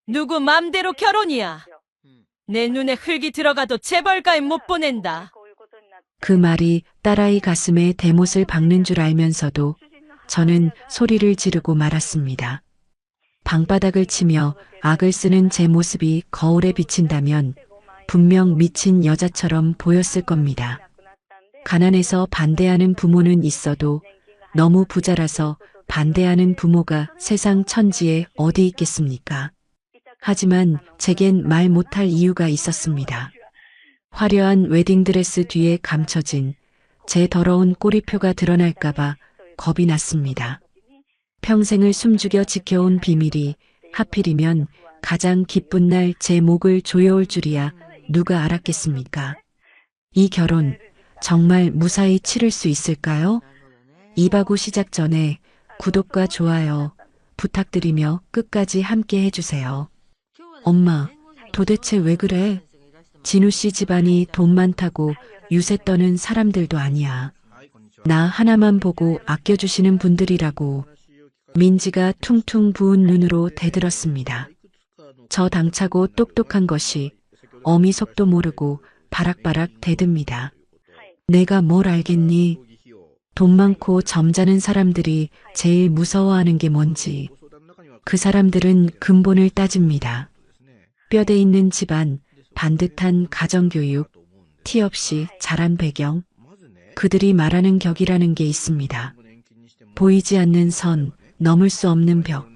누구 맘대로 결혼이야. 내 눈에 흙이 들어가도 재벌가에 못 보낸다. 그 말이 딸아이 가슴에 대못을 박는 줄 알면서도 저는 소리를 지르고 말았습니다. 방바닥을 치며 악을 쓰는 제 모습이 거울에 비친다면 분명 미친 여자처럼 보였을 겁니다. 가난해서 반대하는 부모는 있어도 너무 부자라서 반대하는 부모가 세상 천지에 어디 있겠습니까? 하지만 제겐 말 못할 이유가 있었습니다. 화려한 웨딩드레스 뒤에 감춰진 제 더러운 꼬리표가 드러날까봐 겁이 났습니다. 평생을 숨죽여 지켜온 비밀이 하필이면 가장 기쁜 날 제 목을 조여올 줄이야 누가 알았겠습니까? 이 결혼 정말 무사히 치를 수 있을까요? 이바구 시작 전에 구독과 좋아요 부탁드리며 끝까지 함께 해주세요. 엄마, 도대체 왜 그래? 진우 씨 집안이 돈 많다고 유세 떠는 사람들도 아니야. 나 하나만 보고 아껴주시는 분들이라고. 민지가 퉁퉁 부은 눈으로 대들었습니다. 저 당차고 똑똑한 것이 어미 속도 모르고 바락바락 대듭니다. 내가 뭘 알겠니? 돈 많고 점잖은 사람들이 제일 무서워하는 게 뭔지. 그 사람들은 근본을 따집니다. 뼈대 있는 집안, 반듯한 가정교육, 티 없이 자란 배경, 그들이 말하는 격이라는 게 있습니다. 보이지 않는 선, 넘을 수 없는 벽.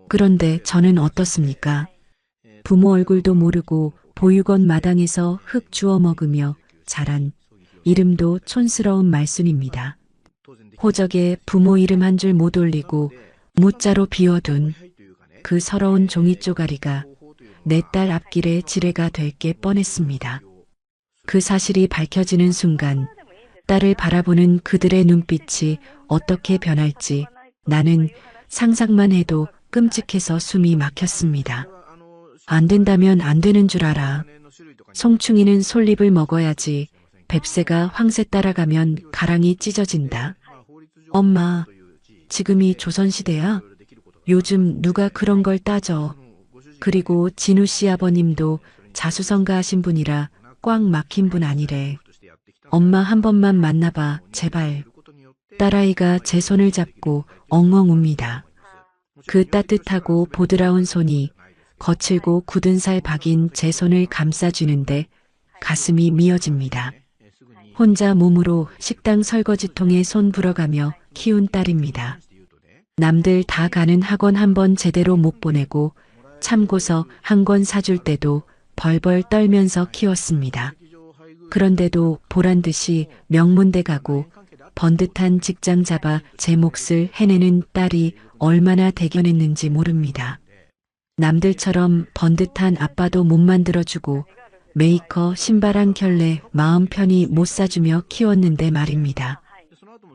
그런데 저는 어떻습니까? 부모 얼굴도 모르고 보육원 마당에서 흙 주워 먹으며 자란 이름도 촌스러운 말순입니다. 호적에 부모 이름 한 줄 못 올리고 무자로 비워둔 그 서러운 종이 쪼가리가 내 딸 앞길의 지뢰가 될 게 뻔했습니다. 그 사실이 밝혀지는 순간 딸을 바라보는 그들의 눈빛이 어떻게 변할지 나는 상상만 해도 끔찍해서 숨이 막혔습니다. 안 된다면 안 되는 줄 알아. 송충이는 솔잎을 먹어야지. 뱁새가 황새 따라가면 가랑이 찢어진다. 엄마, 지금이 조선시대야? 요즘 누가 그런 걸 따져. 그리고 진우 씨 아버님도 자수성가하신 분이라 꽉 막힌 분 아니래. 엄마 한 번만 만나봐, 제발. 딸아이가 제 손을 잡고 엉엉 웁니다. 그 따뜻하고 보드라운 손이 거칠고 굳은 살 박인 제 손을 감싸주는데 가슴이 미어집니다. 혼자 몸으로 식당 설거지통에 손 불어가며 키운 딸입니다. 남들 다 가는 학원 한 번 제대로 못 보내고 참고서 한 권 사줄 때도 벌벌 떨면서 키웠습니다. 그런데도 보란 듯이 명문대 가고 번듯한 직장 잡아 제 몫을 해내는 딸이 얼마나 대견했는지 모릅니다. 남들처럼 번듯한 아빠도 못 만들어주고 메이커 신발 한 켤레 마음 편히 못 사주며 키웠는데 말입니다.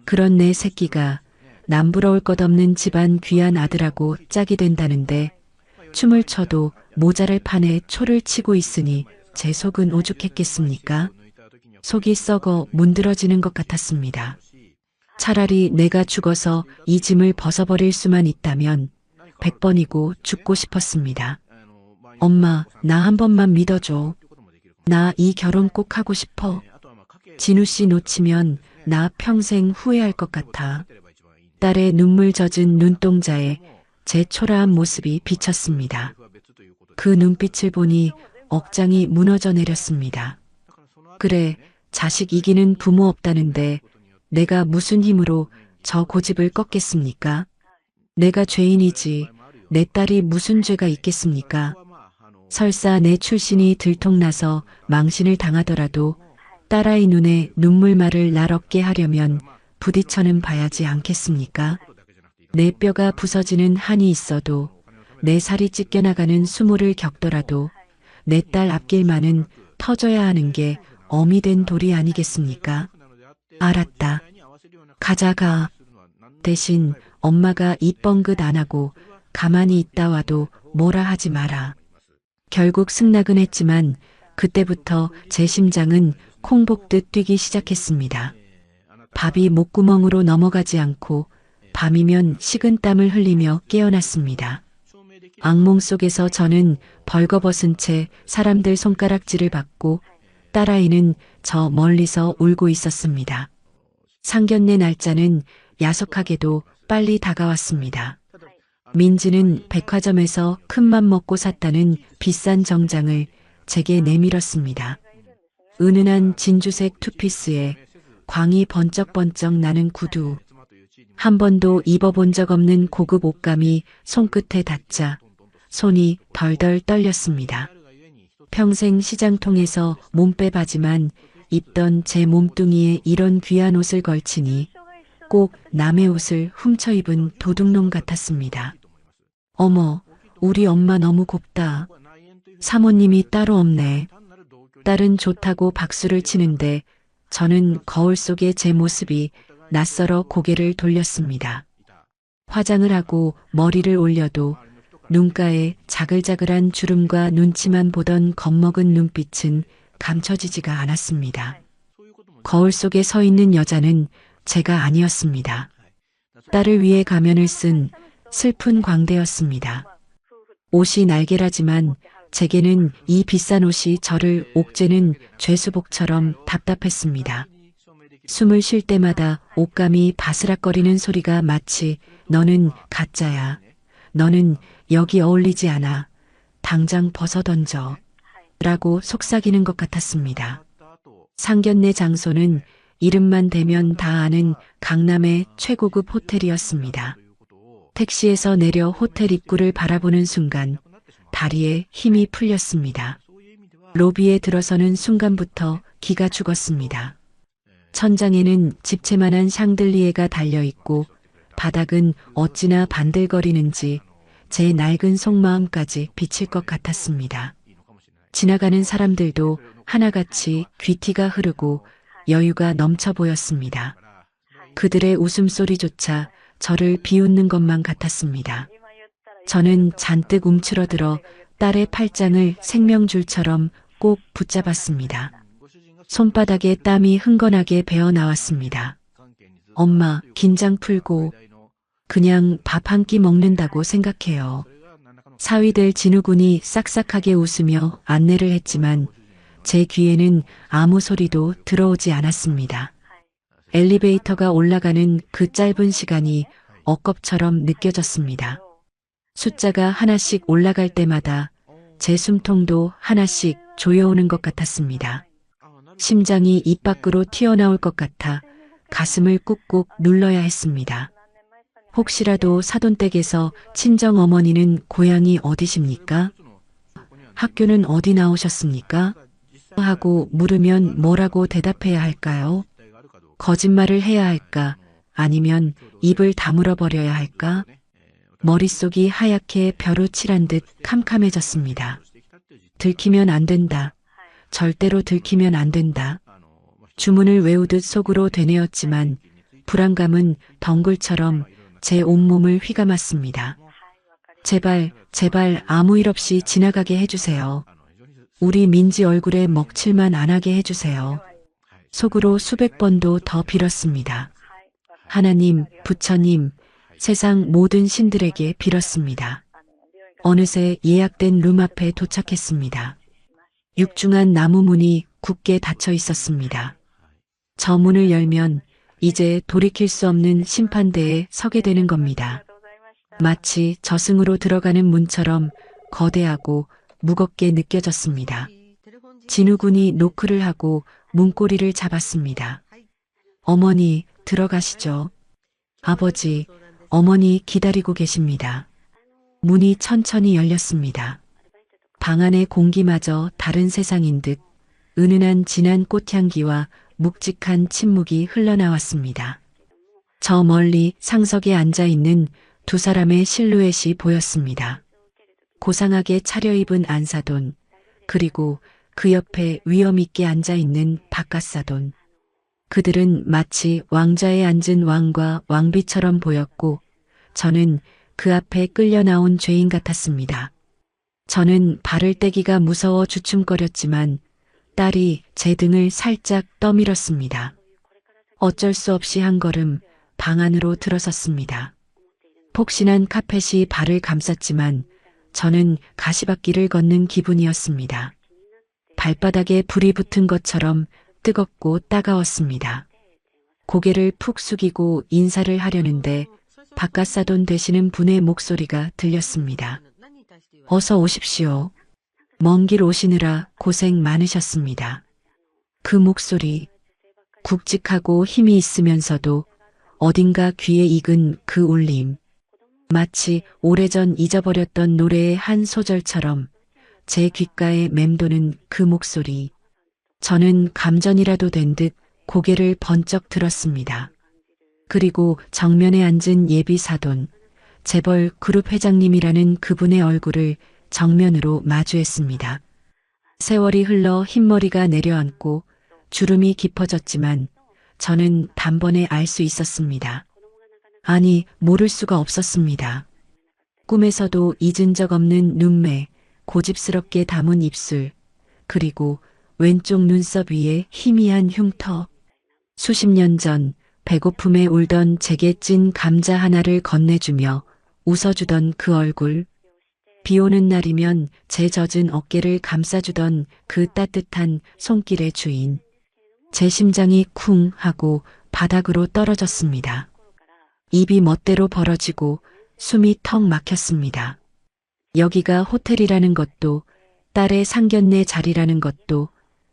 그런 내 새끼가 남부러울 것 없는 집안 귀한 아들하고 짝이 된다는데 춤을 춰도 모자를 판에 초를 치고 있으니 제 속은 오죽했겠습니까? 속이 썩어 문드러지는 것 같았습니다. 차라리 내가 죽어서 이 짐을 벗어버릴 수만 있다면 100번이고 죽고 싶었습니다. 엄마, 나 한 번만 믿어줘. 나 이 결혼 꼭 하고 싶어. 진우 씨 놓치면 나 평생 후회할 것 같아. 딸의 눈물 젖은 눈동자에 제 초라한 모습이 비쳤습니다. 그 눈빛을 보니 억장이 무너져 내렸습니다. 그래, 자식 이기는 부모 없다는데 내가 무슨 힘으로 저 고집을 꺾겠습니까? 내가 죄인이지 내 딸이 무슨 죄가 있겠습니까? 설사 내 출신이 들통나서 망신을 당하더라도 딸아이 눈에 눈물말을 날 없게 하려면 부딪혀는 봐야지 않겠습니까? 내 뼈가 부서지는 한이 있어도 내 살이 찢겨나가는 수모를 겪더라도 내 딸 앞길만은 터져야 하는 게 어미 된 도리 아니겠습니까? 알았다. 가자가. 대신 엄마가 입 뻥긋 안 하고 가만히 있다 와도 뭐라 하지 마라. 결국 승낙은 했지만 그때부터 제 심장은 콩 볶듯 뛰기 시작했습니다. 밥이 목구멍으로 넘어가지 않고 밤이면 식은 땀을 흘리며 깨어났습니다. 악몽 속에서 저는 벌거벗은 채 사람들 손가락질을 받고 딸아이는 저 멀리서 울고 있었습니다. 상견례 날짜는 야속하게도 빨리 다가왔습니다. 민지는 백화점에서 큰맘 먹고 샀다는 비싼 정장을 제게 내밀었습니다. 은은한 진주색 투피스에 광이 번쩍번쩍 나는 구두. 한 번도 입어본 적 없는 고급 옷감이 손끝에 닿자 손이 덜덜 떨렸습니다. 평생 시장통에서 몸빼 바지만 입던 제 몸뚱이에 이런 귀한 옷을 걸치니 꼭 남의 옷을 훔쳐 입은 도둑놈 같았습니다. 어머, 우리 엄마 너무 곱다. 사모님이 따로 없네. 딸은 좋다고 박수를 치는데 저는 거울 속의 제 모습이 낯설어 고개를 돌렸습니다. 화장을 하고 머리를 올려도 눈가에 자글자글한 주름과 눈치만 보던 겁먹은 눈빛은 감춰지지가 않았습니다. 거울 속에 서 있는 여자는 제가 아니었습니다. 딸을 위해 가면을 쓴 슬픈 광대였습니다. 옷이 날개라지만 제게는 이 비싼 옷이 저를 옥죄는 죄수복처럼 답답했습니다. 숨을 쉴 때마다 옷감이 바스락거리는 소리가 마치 너는 가짜야. 너는 여기 어울리지 않아. 당장 벗어던져. 라고 속삭이는 것 같았습니다. 상견례 장소는 이름만 대면 다 아는 강남의 최고급 호텔이었습니다. 택시에서 내려 호텔 입구를 바라보는 순간 다리에 힘이 풀렸습니다. 로비에 들어서는 순간부터 기가 죽었습니다. 천장에는 집채만한 샹들리에가 달려있고 바닥은 어찌나 반들거리는지 제 낡은 속마음까지 비칠 것 같았습니다. 지나가는 사람들도 하나같이 귀티가 흐르고 여유가 넘쳐 보였습니다. 그들의 웃음소리조차 저를 비웃는 것만 같았습니다. 저는 잔뜩 움츠러들어 딸의 팔짱을 생명줄처럼 꼭 붙잡았습니다. 손바닥에 땀이 흥건하게 배어 나왔습니다. 엄마, 긴장 풀고 그냥 밥 한 끼 먹는다고 생각해요. 사위들 진우군이 싹싹하게 웃으며 안내를 했지만 제 귀에는 아무 소리도 들어오지 않았습니다. 엘리베이터가 올라가는 그 짧은 시간이 억겁처럼 느껴졌습니다. 숫자가 하나씩 올라갈 때마다 제 숨통도 하나씩 조여오는 것 같았습니다. 심장이 입 밖으로 튀어나올 것 같아 가슴을 꾹꾹 눌러야 했습니다. 혹시라도 사돈댁에서 친정어머니는 고향이 어디십니까? 학교는 어디 나오셨습니까? 하고 물으면 뭐라고 대답해야 할까요? 거짓말을 해야 할까? 아니면 입을 다물어 버려야 할까? 머릿속이 하얗게 벼루칠한 듯 캄캄해졌습니다. 들키면 안 된다. 절대로 들키면 안 된다. 주문을 외우듯 속으로 되뇌었지만 불안감은 덩굴처럼 제 온몸을 휘감았습니다. 제발, 제발 아무 일 없이 지나가게 해주세요. 우리 민지 얼굴에 먹칠만 안 하게 해주세요. 속으로 수백 번도 더 빌었습니다. 하나님, 부처님, 세상 모든 신들에게 빌었습니다. 어느새 예약된 룸 앞에 도착했습니다. 육중한 나무 문이 굳게 닫혀 있었습니다. 저 문을 열면 이제 돌이킬 수 없는 심판대에 서게 되는 겁니다. 마치 저승으로 들어가는 문처럼 거대하고 무겁게 느껴졌습니다. 진우군이 노크를 하고 문고리를 잡았습니다. 어머니, 들어가시죠. 아버지, 어머니 기다리고 계십니다. 문이 천천히 열렸습니다. 방 안의 공기마저 다른 세상인 듯 은은한 진한 꽃향기와 묵직한 침묵이 흘러나왔습니다. 저 멀리 상석에 앉아있는 두 사람의 실루엣이 보였습니다. 고상하게 차려입은 안사돈, 그리고 그 옆에 위엄있게 앉아있는 박갓사돈. 그들은 마치 왕좌에 앉은 왕과 왕비처럼 보였고 저는 그 앞에 끌려 나온 죄인 같았습니다. 저는 발을 떼기가 무서워 주춤거렸지만 딸이 제 등을 살짝 떠밀었습니다. 어쩔 수 없이 한 걸음 방 안으로 들어섰습니다. 폭신한 카펫이 발을 감쌌지만 저는 가시밭길을 걷는 기분이었습니다. 발바닥에 불이 붙은 것처럼 뜨겁고 따가웠습니다. 고개를 푹 숙이고 인사를 하려는데 바깥 사돈 되시는 분의 목소리가 들렸습니다. 어서 오십시오. 먼 길 오시느라 고생 많으셨습니다. 그 목소리, 굵직하고 힘이 있으면서도 어딘가 귀에 익은 그 울림, 마치 오래전 잊어버렸던 노래의 한 소절처럼 제 귓가에 맴도는 그 목소리. 저는 감전이라도 된 듯 고개를 번쩍 들었습니다. 그리고 정면에 앉은 예비 사돈, 재벌 그룹 회장님이라는 그분의 얼굴을 정면으로 마주했습니다. 세월이 흘러 흰머리가 내려앉고 주름이 깊어졌지만 저는 단번에 알 수 있었습니다. 아니, 모를 수가 없었습니다. 꿈에서도 잊은 적 없는 눈매, 고집스럽게 담은 입술, 그리고 왼쪽 눈썹 위에 희미한 흉터. 수십 년 전 배고픔에 울던 제게 찐 감자 하나를 건네주며 웃어주던 그 얼굴. 비 오는 날이면 제 젖은 어깨를 감싸주던 그 따뜻한 손길의 주인. 제 심장이 쿵 하고 바닥으로 떨어졌습니다. 입이 멋대로 벌어지고 숨이 턱 막혔습니다. 여기가 호텔이라는 것도, 딸의 상견례 자리라는 것도,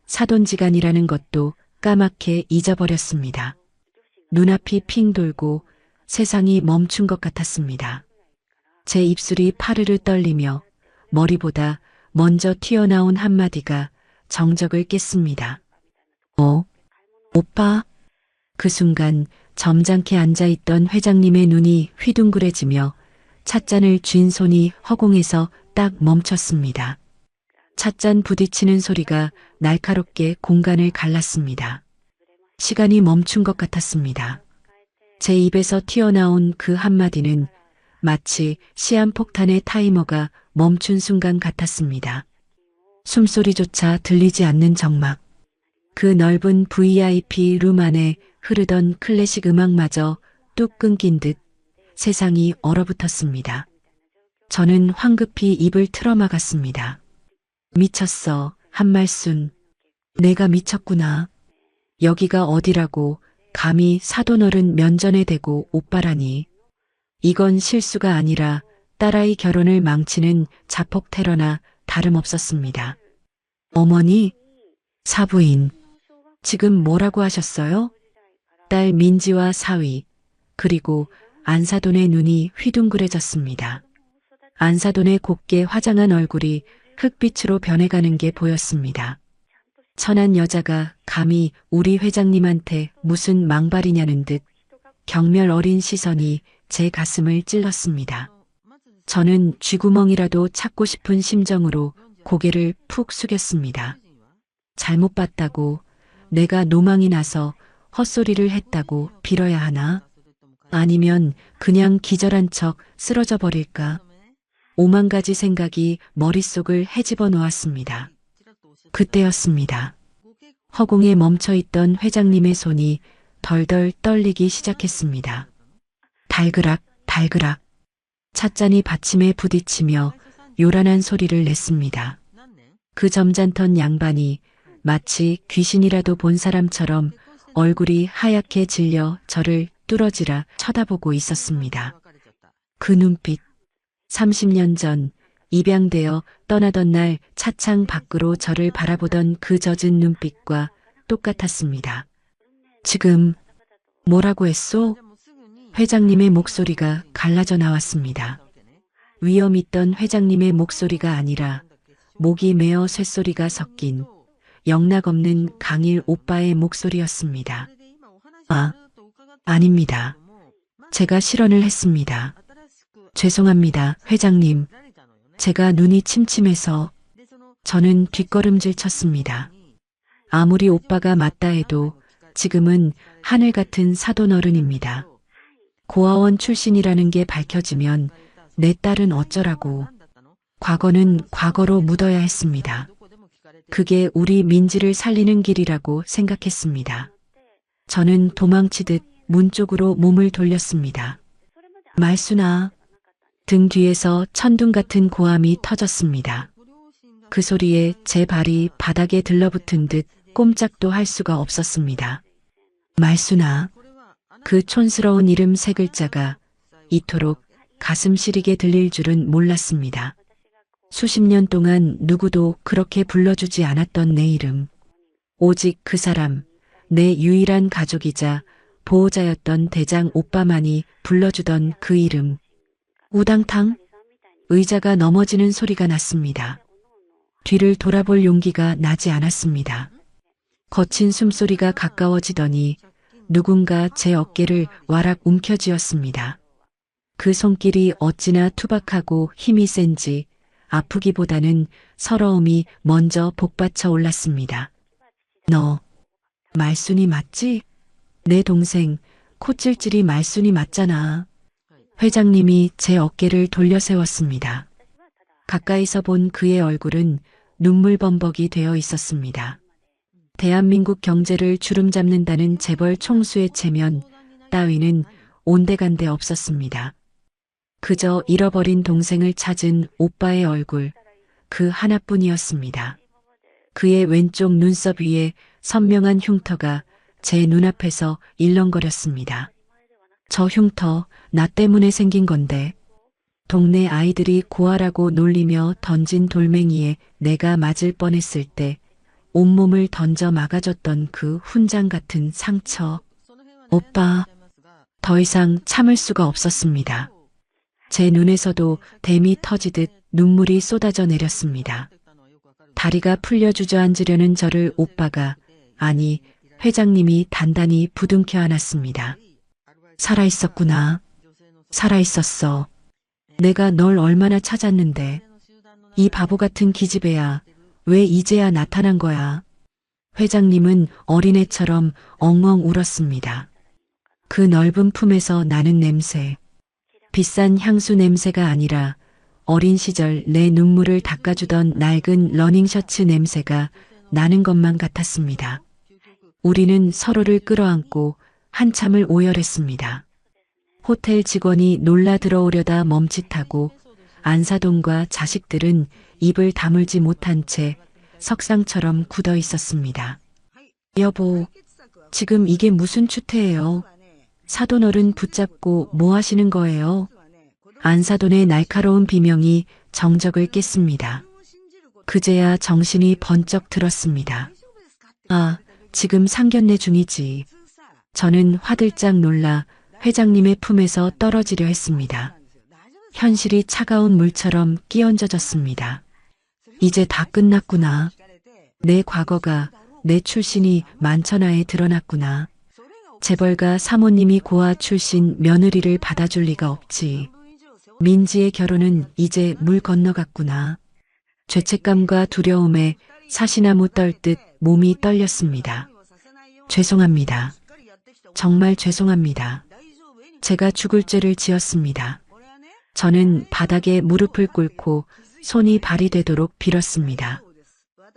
사돈지간이라는 것도 까맣게 잊어버렸습니다. 눈앞이 핑 돌고 세상이 멈춘 것 같았습니다. 제 입술이 파르르 떨리며 머리보다 먼저 튀어나온 한마디가 정적을 깼습니다. 오빠? 그 순간 점잖게 앉아있던 회장님의 눈이 휘둥그레지며 찻잔을 쥔 손이 허공에서 딱 멈췄습니다. 찻잔 부딪히는 소리가 날카롭게 공간을 갈랐습니다. 시간이 멈춘 것 같았습니다. 제 입에서 튀어나온 그 한마디는 마치 시한폭탄의 타이머가 멈춘 순간 같았습니다. 숨소리조차 들리지 않는 정막. 그 넓은 VIP 룸 안에 흐르던 클래식 음악마저 뚝 끊긴 듯 세상이 얼어붙었습니다. 저는 황급히 입을 틀어막았습니다. 미쳤어, 한말순. 내가 미쳤구나. 여기가 어디라고 감히 사돈어른 면전에 대고 오빠라니. 이건 실수가 아니라 딸아이 결혼을 망치는 자폭 테러나 다름없었습니다. 어머니, 사부인, 지금 뭐라고 하셨어요? 딸 민지와 사위, 그리고 안사돈의 눈이 휘둥그레졌습니다. 안사돈의 곱게 화장한 얼굴이 흑빛으로 변해가는 게 보였습니다. 천한 여자가 감히 우리 회장님한테 무슨 망발이냐는 듯 경멸 어린 시선이 제 가슴을 찔렀습니다. 저는 쥐구멍이라도 찾고 싶은 심정으로 고개를 푹 숙였습니다. 잘못 봤다고, 내가 노망이 나서 헛소리를 했다고 빌어야 하나? 아니면 그냥 기절한 척 쓰러져 버릴까? 오만 가지 생각이 머릿속을 헤집어 놓았습니다. 그때였습니다. 허공에 멈춰있던 회장님의 손이 덜덜 떨리기 시작했습니다. 달그락, 달그락. 찻잔이 받침에 부딪히며 요란한 소리를 냈습니다. 그 점잖던 양반이 마치 귀신이라도 본 사람처럼 얼굴이 하얗게 질려 저를 뚫어지라 쳐다보고 있었습니다. 그 눈빛, 30년 전 입양되어 떠나던 날 차창 밖으로 저를 바라보던 그 젖은 눈빛과 똑같았습니다. 지금 뭐라고 했소? 회장님의 목소리가 갈라져 나왔습니다. 위험 있던 회장님의 목소리가 아니라 목이 메어 쇳소리가 섞인 영락없는 강일 오빠의 목소리였습니다. 아닙니다. 제가 실언을 했습니다. 죄송합니다, 회장님. 제가 눈이 침침해서. 저는 뒷걸음질 쳤습니다. 아무리 오빠가 맞다 해도 지금은 하늘 같은 사돈 어른입니다. 고아원 출신이라는 게 밝혀지면 내 딸은 어쩌라고. 과거는 과거로 묻어야 했습니다. 그게 우리 민지를 살리는 길이라고 생각했습니다. 저는 도망치듯 문 쪽으로 몸을 돌렸습니다. 말순아, 등 뒤에서 천둥 같은 고함이 터졌습니다. 그 소리에 제 발이 바닥에 들러붙은 듯 꼼짝도 할 수가 없었습니다. 말순아, 그 촌스러운 이름 세 글자가 이토록 가슴 시리게 들릴 줄은 몰랐습니다. 수십 년 동안 누구도 그렇게 불러주지 않았던 내 이름. 오직 그 사람, 내 유일한 가족이자 보호자였던 대장 오빠만이 불러주던 그 이름. 우당탕? 의자가 넘어지는 소리가 났습니다. 뒤를 돌아볼 용기가 나지 않았습니다. 거친 숨소리가 가까워지더니 누군가 제 어깨를 와락 움켜쥐었습니다. 그 손길이 어찌나 투박하고 힘이 센지 아프기보다는 서러움이 먼저 복받쳐 올랐습니다. 너, 말순이 맞지? 내 동생, 코찔찔이 말순이 맞잖아. 회장님이 제 어깨를 돌려 세웠습니다. 가까이서 본 그의 얼굴은 눈물범벅이 되어 있었습니다. 대한민국 경제를 주름잡는다는 재벌 총수의 체면 따위는 온데간데 없었습니다. 그저 잃어버린 동생을 찾은 오빠의 얼굴, 그 하나뿐이었습니다. 그의 왼쪽 눈썹 위에 선명한 흉터가 제 눈앞에서 일렁거렸습니다. 저 흉터, 나 때문에 생긴 건데. 동네 아이들이 고아라고 놀리며 던진 돌멩이에 내가 맞을 뻔했을 때 온몸을 던져 막아줬던 그 훈장 같은 상처. 오빠, 더 이상 참을 수가 없었습니다. 제 눈에서도 댐이 터지듯 눈물이 쏟아져 내렸습니다. 다리가 풀려 주저앉으려는 저를 오빠가, 아니, 회장님이 단단히 부둥켜 안았습니다. 살아있었구나. 살아있었어. 내가 널 얼마나 찾았는데. 이 바보 같은 기집애야. 왜 이제야 나타난 거야. 회장님은 어린애처럼 엉엉 울었습니다. 그 넓은 품에서 나는 냄새. 비싼 향수 냄새가 아니라 어린 시절 내 눈물을 닦아주던 낡은 러닝셔츠 냄새가 나는 것만 같았습니다. 우리는 서로를 끌어안고 한참을 오열했습니다. 호텔 직원이 놀라 들어오려다 멈칫하고 안사돈과 자식들은 입을 다물지 못한 채 석상처럼 굳어 있었습니다. 여보, 지금 이게 무슨 추태예요? 사돈어른 붙잡고 뭐 하시는 거예요? 안사돈의 날카로운 비명이 정적을 깼습니다. 그제야 정신이 번쩍 들었습니다. 아, 지금 상견례 중이지. 저는 화들짝 놀라 회장님의 품에서 떨어지려 했습니다. 현실이 차가운 물처럼 끼얹어졌습니다. 이제 다 끝났구나. 내 과거가, 내 출신이 만천하에 드러났구나. 재벌가 사모님이 고아 출신 며느리를 받아줄 리가 없지. 민지의 결혼은 이제 물 건너갔구나. 죄책감과 두려움에 사시나무 떨듯 몸이 떨렸습니다. 죄송합니다. 정말 죄송합니다. 제가 죽을 죄를 지었습니다. 저는 바닥에 무릎을 꿇고 손이 발이 되도록 빌었습니다.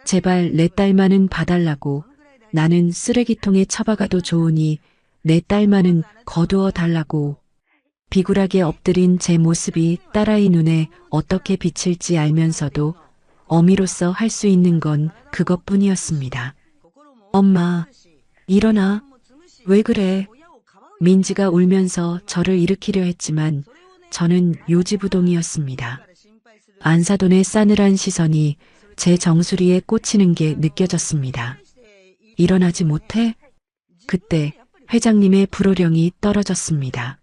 제발 내 딸만은 봐달라고. 나는 쓰레기통에 처박아도 좋으니 내 딸만은 거두어 달라고. 비굴하게 엎드린 제 모습이 딸아이 눈에 어떻게 비칠지 알면서도 어미로서 할 수 있는 건 그것뿐이었습니다. 엄마, 일어나. 왜 그래? 민지가 울면서 저를 일으키려 했지만 저는 요지부동이었습니다. 안사돈의 싸늘한 시선이 제 정수리에 꽂히는 게 느껴졌습니다. 일어나지 못해? 그때 회장님의 불호령이 떨어졌습니다.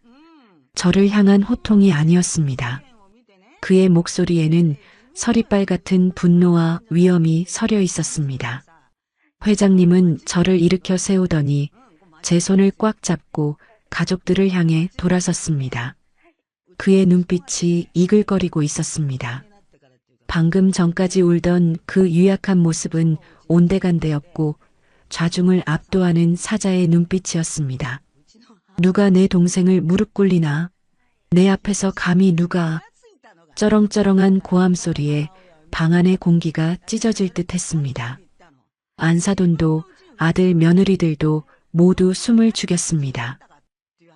저를 향한 호통이 아니었습니다. 그의 목소리에는 서리빨 같은 분노와 위엄이 서려 있었습니다. 회장님은 저를 일으켜 세우더니 제 손을 꽉 잡고 가족들을 향해 돌아섰습니다. 그의 눈빛이 이글거리고 있었습니다. 방금 전까지 울던 그 유약한 모습은 온데간데였고 좌중을 압도하는 사자의 눈빛이었습니다. 누가 내 동생을 무릎 꿇리나? 내 앞에서 감히 누가? 쩌렁쩌렁한 고함 소리에 방 안의 공기가 찢어질 듯 했습니다. 안사돈도 아들 며느리들도 모두 숨을 죽였습니다.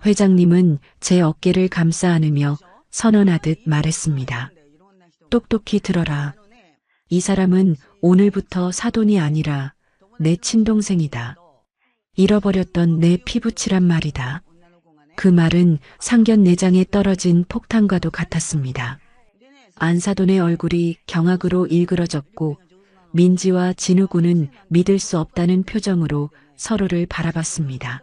회장님은 제 어깨를 감싸 안으며 선언하듯 말했습니다. 똑똑히 들어라. 이 사람은 오늘부터 사돈이 아니라 내 친동생이다. 잃어버렸던 내 피부치란 말이다. 그 말은 상견내장에 떨어진 폭탄과도 같았습니다. 안사돈의 얼굴이 경악으로 일그러졌고 민지와 진우군은 믿을 수 없다는 표정으로 서로를 바라봤습니다.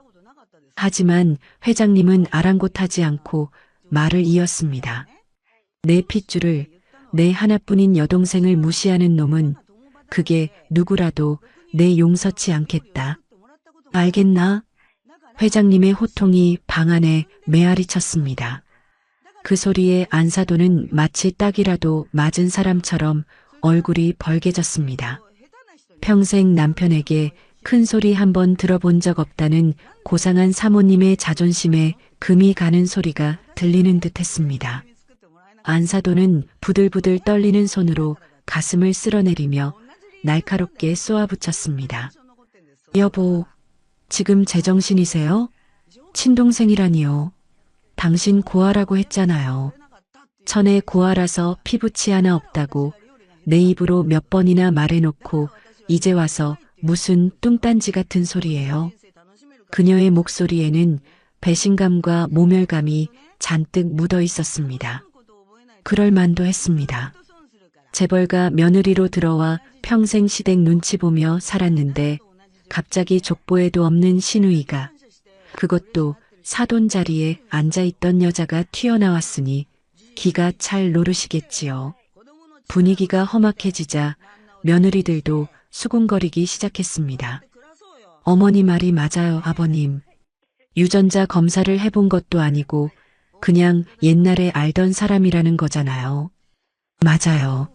하지만 회장님은 아랑곳하지 않고 말을 이었습니다. 내 핏줄을, 내 하나뿐인 여동생을 무시하는 놈은 그게 누구라도 내 용서치 않겠다. 알겠나? 회장님의 호통이 방 안에 메아리 쳤습니다. 그 소리에 안사돈은 마치 딱이라도 맞은 사람처럼 얼굴이 벌개졌습니다. 평생 남편에게 큰 소리 한번 들어본 적 없다는 고상한 사모님의 자존심에 금이 가는 소리가 들리는 듯 했습니다. 안사돈은 부들부들 떨리는 손으로 가슴을 쓸어내리며 날카롭게 쏘아붙였습니다. 여보, 지금 제정신이세요? 친동생이라니요. 당신 고아라고 했잖아요. 천에 고아라서 피부치 하나 없다고 내 입으로 몇 번이나 말해놓고 이제 와서 무슨 뚱딴지 같은 소리예요. 그녀의 목소리에는 배신감과 모멸감이 잔뜩 묻어 있었습니다. 그럴 만도 했습니다. 재벌가 며느리로 들어와 평생 시댁 눈치 보며 살았는데 갑자기 족보에도 없는 시누이가, 그것도 사돈 자리에 앉아있던 여자가 튀어나왔으니 기가 찰 노릇이겠지요. 분위기가 험악해지자 며느리들도 수군거리기 시작했습니다. 어머니 말이 맞아요, 아버님. 유전자 검사를 해본 것도 아니고 그냥 옛날에 알던 사람이라는 거잖아요. 맞아요.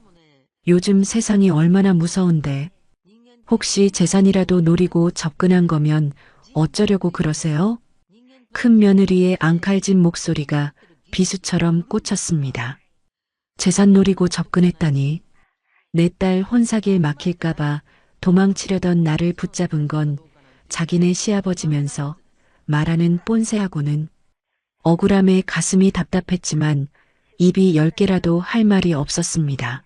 요즘 세상이 얼마나 무서운데. 혹시 재산이라도 노리고 접근한 거면 어쩌려고 그러세요? 큰 며느리의 앙칼진 목소리가 비수처럼 꽂혔습니다. 재산 노리고 접근했다니. 내 딸 혼사길 막힐까봐 도망치려던 나를 붙잡은 건 자기네 시아버지면서 말하는 꼰세하고는. 억울함에 가슴이 답답했지만 입이 10개라도 할 말이 없었습니다.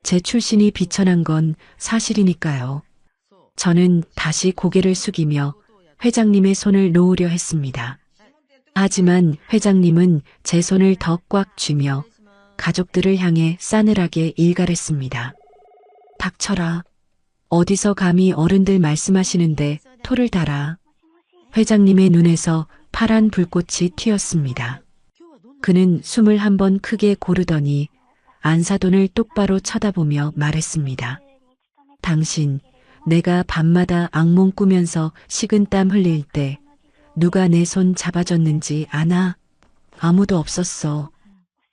제 출신이 비천한 건 사실이니까요. 저는 다시 고개를 숙이며 회장님의 손을 놓으려 했습니다. 하지만 회장님은 제 손을 더 꽉 쥐며 가족들을 향해 싸늘하게 일갈했습니다. 닥쳐라. 어디서 감히 어른들 말씀하시는데 토를 달아. 회장님의 눈에서 파란 불꽃이 튀었습니다. 그는 숨을 한번 크게 고르더니 안사돈을 똑바로 쳐다보며 말했습니다. 당신, 내가 밤마다 악몽 꾸면서 식은땀 흘릴 때 누가 내 손 잡아줬는지 아나? 아무도 없었어.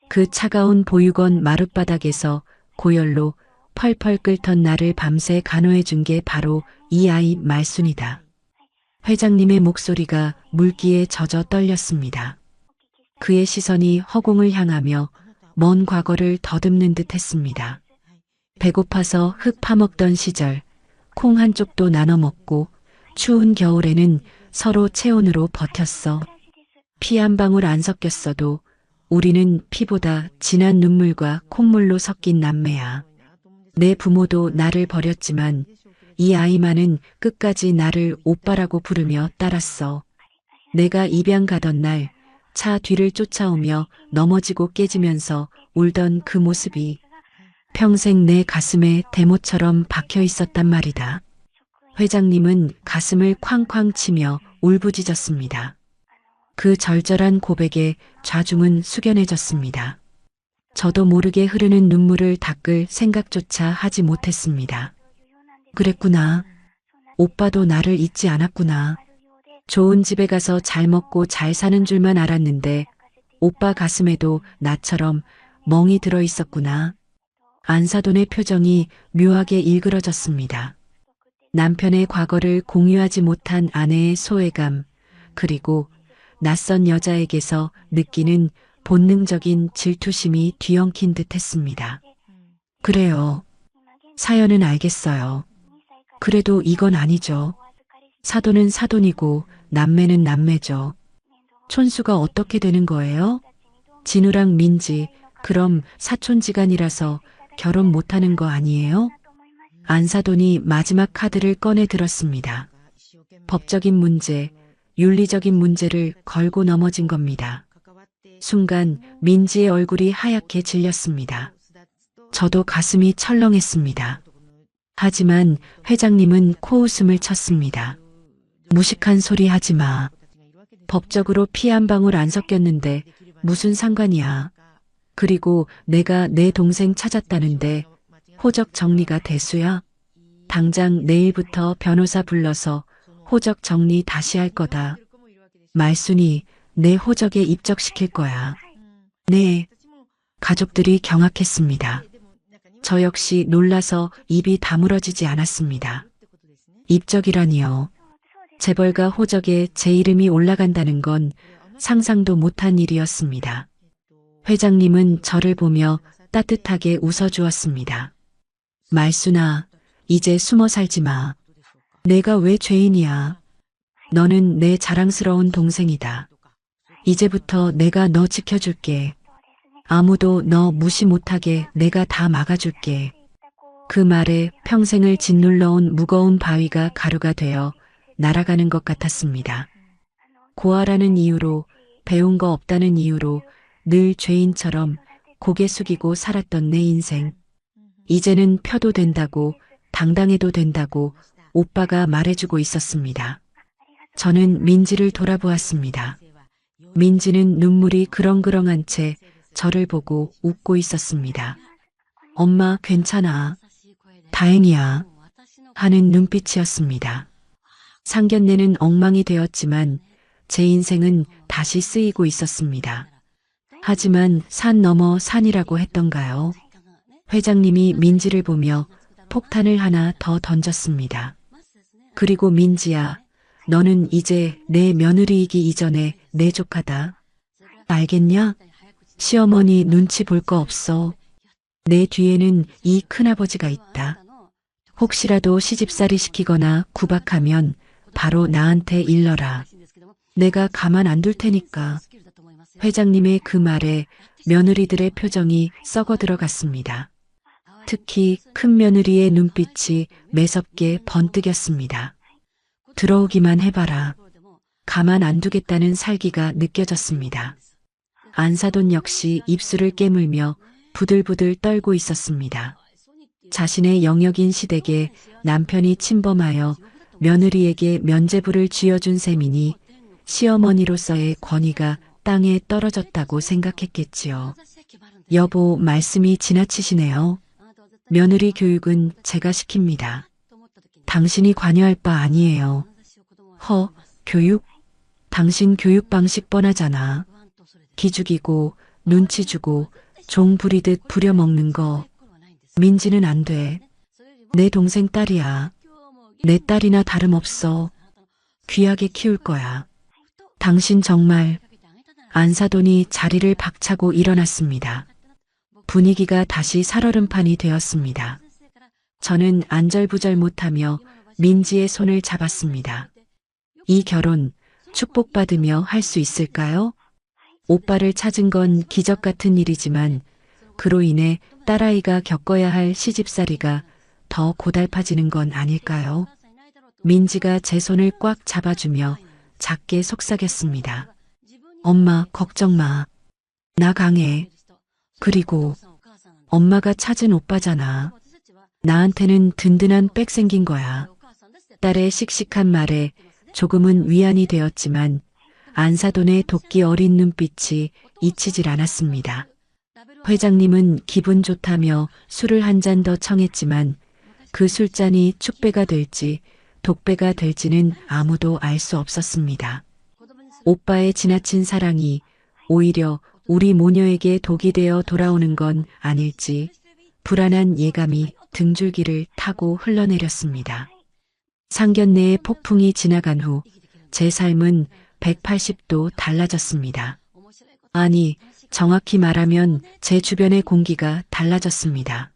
그 차가운 보육원 마룻바닥에서 고열로 펄펄 끓던 나를 밤새 간호해준 게 바로 이 아이 말순이다. 회장님의 목소리가 물기에 젖어 떨렸습니다. 그의 시선이 허공을 향하며 먼 과거를 더듬는 듯 했습니다. 배고파서 흙 파먹던 시절, 콩 한 쪽도 나눠 먹고 추운 겨울에는 서로 체온으로 버텼어. 피 한 방울 안 섞였어도 우리는 피보다 진한 눈물과 콧물로 섞인 남매야. 내 부모도 나를 버렸지만 이 아이만은 끝까지 나를 오빠라고 부르며 따랐어. 내가 입양 가던 날 차 뒤를 쫓아오며 넘어지고 깨지면서 울던 그 모습이 평생 내 가슴에 대모처럼 박혀 있었단 말이다. 회장님은 가슴을 쾅쾅 치며 울부짖었습니다. 그 절절한 고백에 좌중은 숙연해졌습니다. 저도 모르게 흐르는 눈물을 닦을 생각조차 하지 못했습니다. 그랬구나. 오빠도 나를 잊지 않았구나. 좋은 집에 가서 잘 먹고 잘 사는 줄만 알았는데 오빠 가슴에도 나처럼 멍이 들어 있었구나. 안사돈의 표정이 묘하게 일그러졌습니다. 남편의 과거를 공유하지 못한 아내의 소외감, 그리고 낯선 여자에게서 느끼는 본능적인 질투심이 뒤엉킨 듯 했습니다. 그래요. 사연은 알겠어요. 그래도 이건 아니죠. 사돈은 사돈이고 남매는 남매죠. 촌수가 어떻게 되는 거예요? 진우랑 민지, 그럼 사촌지간이라서 결혼 못하는 거 아니에요? 안사돈이 마지막 카드를 꺼내 들었습니다. 법적인 문제, 윤리적인 문제를 걸고 넘어진 겁니다. 순간 민지의 얼굴이 하얗게 질렸습니다. 저도 가슴이 철렁했습니다. 하지만 회장님은 코웃음을 쳤습니다. 무식한 소리 하지 마. 법적으로 피 한 방울 안 섞였는데 무슨 상관이야. 그리고 내가 내 동생 찾았다는데 호적 정리가 대수야? 당장 내일부터 변호사 불러서 호적 정리 다시 할 거다. 말순이 내 호적에 입적시킬 거야. 네. 가족들이 경악했습니다. 저 역시 놀라서 입이 다물어지지 않았습니다. 입적이라니요. 재벌가 호적에 제 이름이 올라간다는 건 상상도 못한 일이었습니다. 회장님은 저를 보며 따뜻하게 웃어주었습니다. 말순아, 이제 숨어 살지 마. 내가 왜 죄인이야. 너는 내 자랑스러운 동생이다. 이제부터 내가 너 지켜줄게. 아무도 너 무시 못하게 내가 다 막아줄게. 그 말에 평생을 짓눌러온 무거운 바위가 가루가 되어 날아가는 것 같았습니다. 고아라는 이유로, 배운 거 없다는 이유로 늘 죄인처럼 고개 숙이고 살았던 내 인생. 이제는 펴도 된다고, 당당해도 된다고 오빠가 말해주고 있었습니다. 저는 민지를 돌아보았습니다. 민지는 눈물이 그렁그렁한 채 저를 보고 웃고 있었습니다. 엄마 괜찮아. 다행이야. 하는 눈빛이었습니다. 상견례는 엉망이 되었지만 제 인생은 다시 쓰이고 있었습니다. 하지만 산 넘어 산이라고 했던가요? 회장님이 민지를 보며 폭탄을 하나 더 던졌습니다. 그리고 민지야, 너는 이제 내 며느리이기 이전에 내 조카다. 알겠냐? 시어머니 눈치 볼 거 없어. 내 뒤에는 이 큰아버지가 있다. 혹시라도 시집살이 시키거나 구박하면 바로 나한테 일러라. 내가 가만 안 둘 테니까. 회장님의 그 말에 며느리들의 표정이 썩어 들어갔습니다. 특히 큰 며느리의 눈빛이 매섭게 번뜩였습니다. 들어오기만 해봐라. 가만 안 두겠다는 살기가 느껴졌습니다. 안사돈 역시 입술을 깨물며 부들부들 떨고 있었습니다. 자신의 영역인 시댁에 남편이 침범하여 며느리에게 면죄부를 쥐어준 셈이니 시어머니로서의 권위가 땅에 떨어졌다고 생각했겠지요. 여보, 말씀이 지나치시네요. 며느리 교육은 제가 시킵니다. 당신이 관여할 바 아니에요. 교육? 당신 교육 방식 뻔하잖아. 기죽이고 눈치 주고 종 부리듯 부려먹는 거. 민지는 안 돼. 내 동생 딸이야. 내 딸이나 다름없어. 귀하게 키울 거야. 당신 정말. 안사돈이 자리를 박차고 일어났습니다. 분위기가 다시 살얼음판이 되었습니다. 저는 안절부절 못하며 민지의 손을 잡았습니다. 이 결혼 축복받으며 할 수 있을까요? 오빠를 찾은 건 기적 같은 일이지만 그로 인해 딸아이가 겪어야 할 시집살이가 더 고달파지는 건 아닐까요? 민지가 제 손을 꽉 잡아주며 작게 속삭였습니다. 엄마, 걱정 마. 나 강해. 그리고 엄마가 찾은 오빠잖아. 나한테는 든든한 백 생긴 거야. 딸의 씩씩한 말에 조금은 위안이 되었지만 안사돈의 도끼 어린 눈빛이 잊히질 않았습니다. 회장님은 기분 좋다며 술을 한 잔 더 청했지만 그 술잔이 축배가 될지 독배가 될지는 아무도 알 수 없었습니다. 오빠의 지나친 사랑이 오히려 우리 모녀에게 독이 되어 돌아오는 건 아닐지 불안한 예감이 등줄기를 타고 흘러내렸습니다. 상견례의 폭풍이 지나간 후 제 삶은 180도 달라졌습니다. 아니, 정확히 말하면 제 주변의 공기가 달라졌습니다.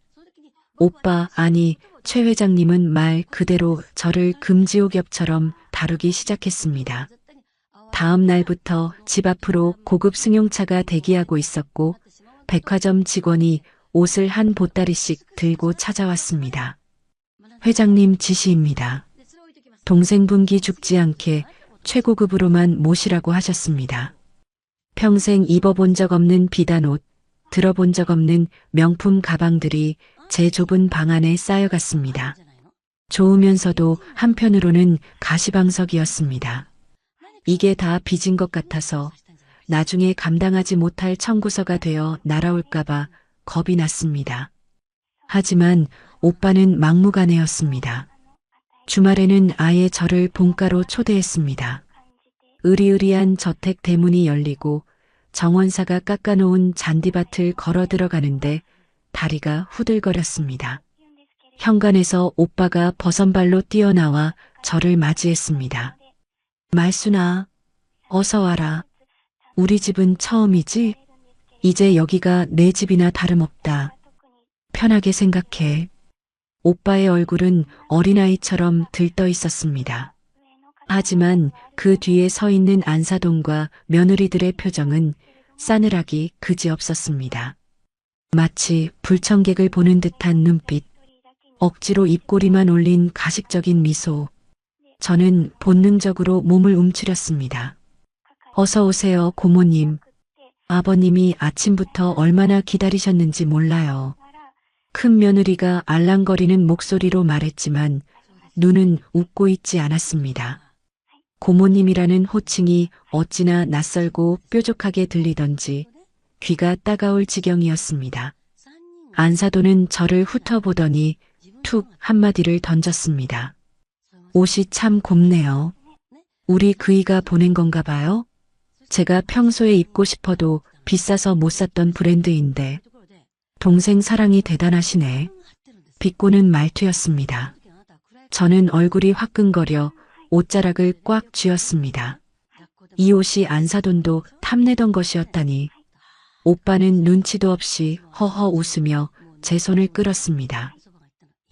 오빠, 아니, 최 회장님은 말 그대로 저를 금지옥엽처럼 다루기 시작했습니다. 다음 날부터 집 앞으로 고급 승용차가 대기하고 있었고 백화점 직원이 옷을 한 보따리씩 들고 찾아왔습니다. 회장님 지시입니다. 동생분기 죽지 않게 최고급으로만 모시라고 하셨습니다. 평생 입어본 적 없는 비단옷, 들어본 적 없는 명품 가방들이 제 좁은 방 안에 쌓여갔습니다. 좋으면서도 한편으로는 가시방석이었습니다. 이게 다 빚인 것 같아서 나중에 감당하지 못할 청구서가 되어 날아올까봐 겁이 났습니다. 하지만 오빠는 막무가내였습니다. 주말에는 아예 저를 본가로 초대했습니다. 으리으리한 저택 대문이 열리고 정원사가 깎아놓은 잔디밭을 걸어 들어가는데 다리가 후들거렸습니다. 현관에서 오빠가 버선발로 뛰어나와 저를 맞이했습니다. 말순아, 어서 와라. 우리 집은 처음이지? 이제 여기가 내 집이나 다름없다. 편하게 생각해. 오빠의 얼굴은 어린아이처럼 들떠 있었습니다. 하지만 그 뒤에 서 있는 안사돈과 며느리들의 표정은 싸늘하기 그지없었습니다. 마치 불청객을 보는 듯한 눈빛, 억지로 입꼬리만 올린 가식적인 미소. 저는 본능적으로 몸을 움츠렸습니다. 어서 오세요, 고모님. 아버님이 아침부터 얼마나 기다리셨는지 몰라요. 큰 며느리가 알랑거리는 목소리로 말했지만 눈은 웃고 있지 않았습니다. 고모님이라는 호칭이 어찌나 낯설고 뾰족하게 들리던지 귀가 따가울 지경이었습니다. 안사돈은 저를 훑어보더니 툭 한마디를 던졌습니다. 옷이 참 곱네요. 우리 그이가 보낸 건가 봐요? 제가 평소에 입고 싶어도 비싸서 못 샀던 브랜드인데 동생 사랑이 대단하시네. 비꼬는 말투였습니다. 저는 얼굴이 화끈거려 옷자락을 꽉 쥐었습니다. 이 옷이 안사돈도 탐내던 것이었다니. 오빠는 눈치도 없이 허허 웃으며 제 손을 끌었습니다.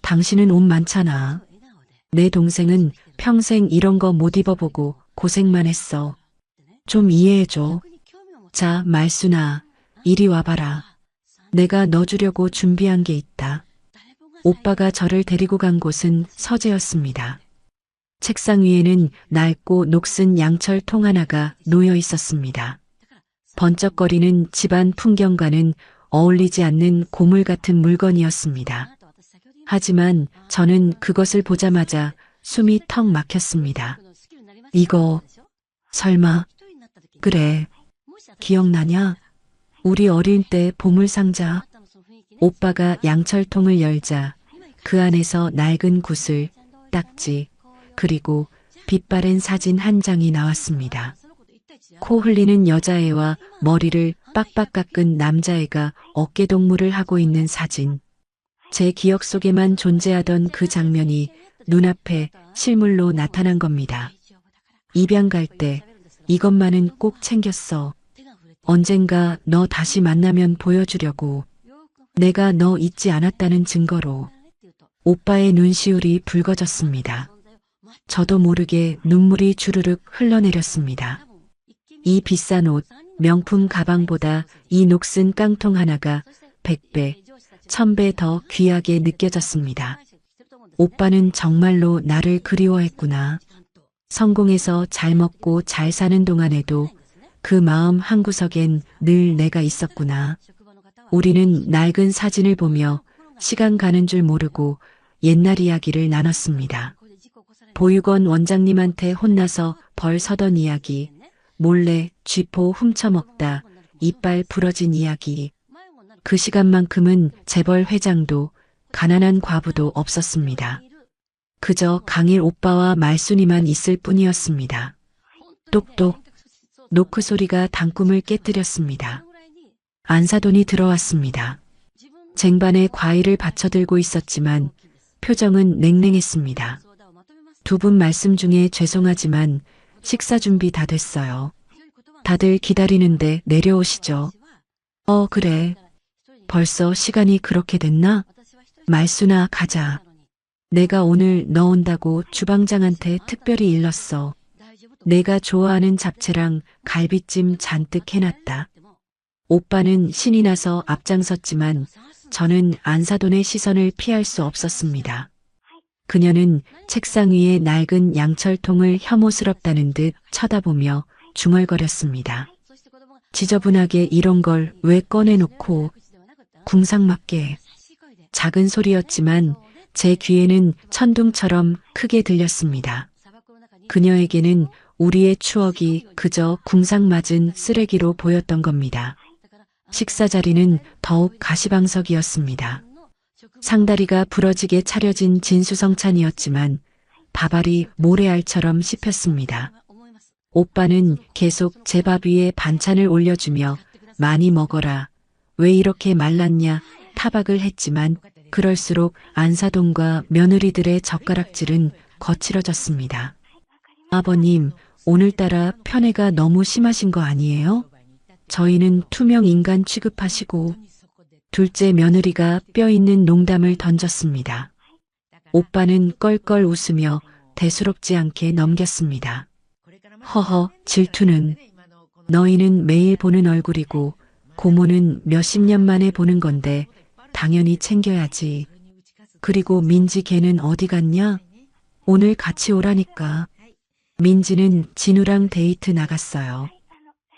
당신은 옷 많잖아. 내 동생은 평생 이런 거 못 입어보고 고생만 했어. 좀 이해해줘. 자, 말순아, 이리 와봐라. 내가 너 주려고 준비한 게 있다. 오빠가 저를 데리고 간 곳은 서재였습니다. 책상 위에는 낡고 녹슨 양철 통 하나가 놓여 있었습니다. 번쩍거리는 집안 풍경과는 어울리지 않는 고물 같은 물건이었습니다. 하지만 저는 그것을 보자마자 숨이 턱 막혔습니다. 이거 설마 그래 기억나냐? 우리 어릴 때 보물상자. 오빠가 양철통을 열자 그 안에서 낡은 구슬, 딱지, 그리고 빛바랜 사진 한 장이 나왔습니다. 코 흘리는 여자애와 머리를 빡빡 깎은 남자애가 어깨동무를 하고 있는 사진. 제 기억 속에만 존재하던 그 장면이 눈앞에 실물로 나타난 겁니다. 입양 갈 때 이것만은 꼭 챙겼어. 언젠가 너 다시 만나면 보여주려고. 내가 너 잊지 않았다는 증거로. 오빠의 눈시울이 붉어졌습니다. 저도 모르게 눈물이 주르륵 흘러내렸습니다. 이 비싼 옷, 명품 가방보다 이 녹슨 깡통 하나가 100배, 1000배 더 귀하게 느껴졌습니다. 오빠는 정말로 나를 그리워했구나. 성공해서 잘 먹고 잘 사는 동안에도 그 마음 한구석엔 늘 내가 있었구나. 우리는 낡은 사진을 보며 시간 가는 줄 모르고 옛날 이야기를 나눴습니다. 보육원 원장님한테 혼나서 벌 서던 이야기, 몰래 쥐포 훔쳐먹다 이빨 부러진 이야기. 그 시간만큼은 재벌 회장도 가난한 과부도 없었습니다. 그저 강일 오빠와 말순이만 있을 뿐이었습니다. 똑똑 노크 소리가 단꿈을 깨뜨렸습니다. 안사돈이 들어왔습니다. 쟁반에 과일을 받쳐들고 있었지만 표정은 냉랭했습니다. 두 분 말씀 중에 죄송하지만 식사 준비 다 됐어요. 다들 기다리는데 내려오시죠. 그래. 벌써 시간이 그렇게 됐나? 말순아, 가자. 내가 오늘 너 온다고 주방장한테 특별히 일렀어. 내가 좋아하는 잡채랑 갈비찜 잔뜩 해놨다. 오빠는 신이 나서 앞장섰지만 저는 안사돈의 시선을 피할 수 없었습니다. 그녀는 책상 위에 낡은 양철통을 혐오스럽다는 듯 쳐다보며 중얼거렸습니다. 지저분하게 이런 걸 왜 꺼내놓고 궁상맞게. 작은 소리였지만 제 귀에는 천둥처럼 크게 들렸습니다. 그녀에게는 우리의 추억이 그저 궁상맞은 쓰레기로 보였던 겁니다. 식사 자리는 더욱 가시방석이었습니다. 상다리가 부러지게 차려진 진수성찬이었지만 밥알이 모래알처럼 씹혔습니다. 오빠는 계속 제 밥 위에 반찬을 올려주며 많이 먹어라. 왜 이렇게 말랐냐 타박을 했지만 그럴수록 안사돈과 며느리들의 젓가락질은 거칠어졌습니다. 아버님, 오늘따라 편애가 너무 심하신 거 아니에요? 저희는 투명 인간 취급하시고. 둘째 며느리가 뼈 있는 농담을 던졌습니다. 오빠는 껄껄 웃으며 대수롭지 않게 넘겼습니다. 허허, 질투는. 너희는 매일 보는 얼굴이고 고모는 몇십 년 만에 보는 건데 당연히 챙겨야지. 그리고 민지 걔는 어디 갔냐? 오늘 같이 오라니까. 민지는 진우랑 데이트 나갔어요.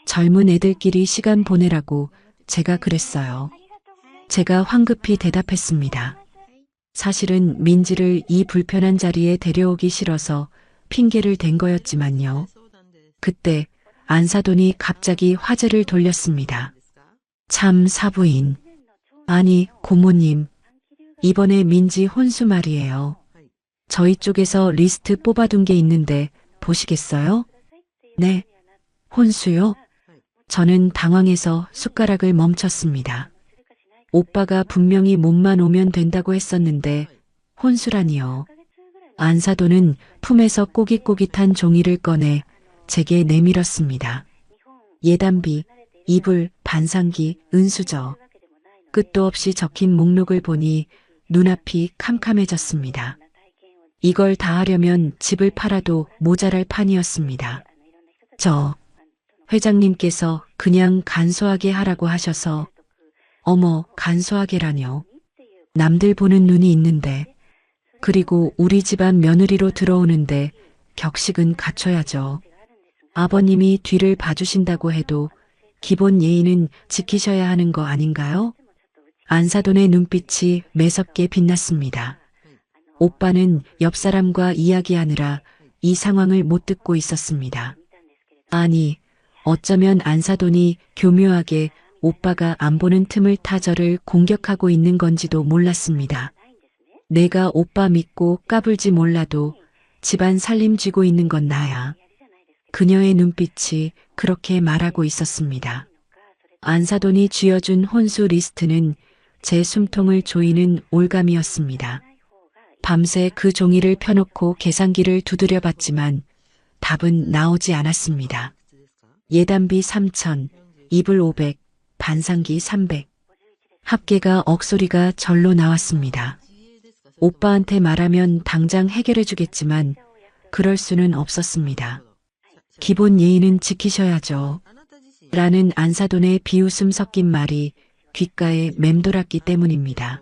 젊은 애들끼리 시간 보내라고 제가 그랬어요. 제가 황급히 대답했습니다. 사실은 민지를 이 불편한 자리에 데려오기 싫어서 핑계를 댄 거였지만요. 그때 안사돈이 갑자기 화제를 돌렸습니다. 참 사부인. 아니, 고모님. 이번에 민지 혼수 말이에요. 저희 쪽에서 리스트 뽑아둔 게 있는데 보시겠어요? 네. 혼수요? 저는 당황해서 숟가락을 멈췄습니다. 오빠가 분명히 몸만 오면 된다고 했었는데 혼수라니요. 안사돈은 품에서 꼬깃꼬깃한 종이를 꺼내 제게 내밀었습니다. 예단비, 이불, 반상기, 은수저. 끝도 없이 적힌 목록을 보니 눈앞이 캄캄해졌습니다. 이걸 다 하려면 집을 팔아도 모자랄 판이었습니다. 회장님께서 그냥 간소하게 하라고 하셔서. 어머, 간소하게라뇨. 남들 보는 눈이 있는데. 그리고 우리 집안 며느리로 들어오는데 격식은 갖춰야죠. 아버님이 뒤를 봐주신다고 해도 기본 예의는 지키셔야 하는 거 아닌가요? 안사돈의 눈빛이 매섭게 빛났습니다. 오빠는 옆 사람과 이야기하느라 이 상황을 못 듣고 있었습니다. 아니, 어쩌면 안사돈이 교묘하게 오빠가 안 보는 틈을 타 저를 공격하고 있는 건지도 몰랐습니다. 내가 오빠 믿고 까불지 몰라도 집안 살림 쥐고 있는 건 나야. 그녀의 눈빛이 그렇게 말하고 있었습니다. 안사돈이 쥐어준 혼수 리스트는 제 숨통을 조이는 올감이었습니다. 밤새 그 종이를 펴놓고 계산기를 두드려 봤지만 답은 나오지 않았습니다. 예단비 3,000, 이불 500, 반상기 300. 합계가 억소리가 절로 나왔습니다. 오빠한테 말하면 당장 해결해 주겠지만 그럴 수는 없었습니다. 기본 예의는 지키셔야죠. 라는 안사돈의 비웃음 섞인 말이 귓가에 맴돌았기 때문입니다.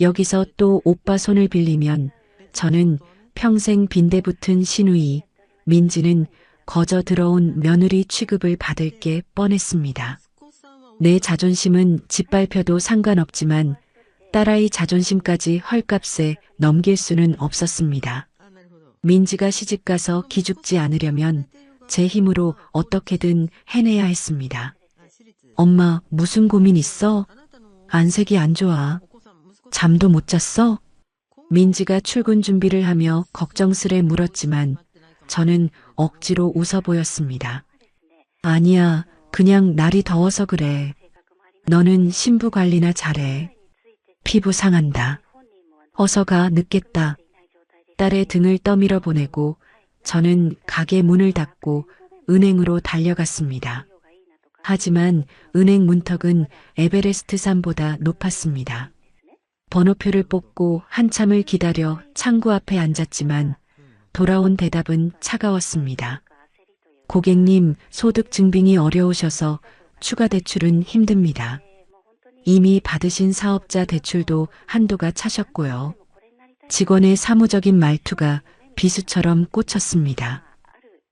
여기서 또 오빠 손을 빌리면 저는 평생 빈대붙은 시누이, 민지는 거저 들어온 며느리 취급을 받을 게 뻔했습니다. 내 자존심은 짓밟혀도 상관없지만 딸아이 자존심까지 헐값에 넘길 수는 없었습니다. 민지가 시집가서 기죽지 않으려면 제 힘으로 어떻게든 해내야 했습니다. 엄마, 무슨 고민 있어? 안색이 안 좋아. 잠도 못 잤어? 민지가 출근 준비를 하며 걱정스레 물었지만 저는 억지로 웃어 보였습니다. 아니야, 그냥 날이 더워서 그래. 너는 신부 관리나 잘해. 피부 상한다. 어서 가, 늦겠다. 딸의 등을 떠밀어 보내고 저는 가게 문을 닫고 은행으로 달려갔습니다. 하지만 은행 문턱은 에베레스트 산보다 높았습니다. 번호표를 뽑고 한참을 기다려 창구 앞에 앉았지만 돌아온 대답은 차가웠습니다. 고객님, 소득 증빙이 어려우셔서 추가 대출은 힘듭니다. 이미 받으신 사업자 대출도 한도가 차셨고요. 직원의 사무적인 말투가 비수처럼 꽂혔습니다.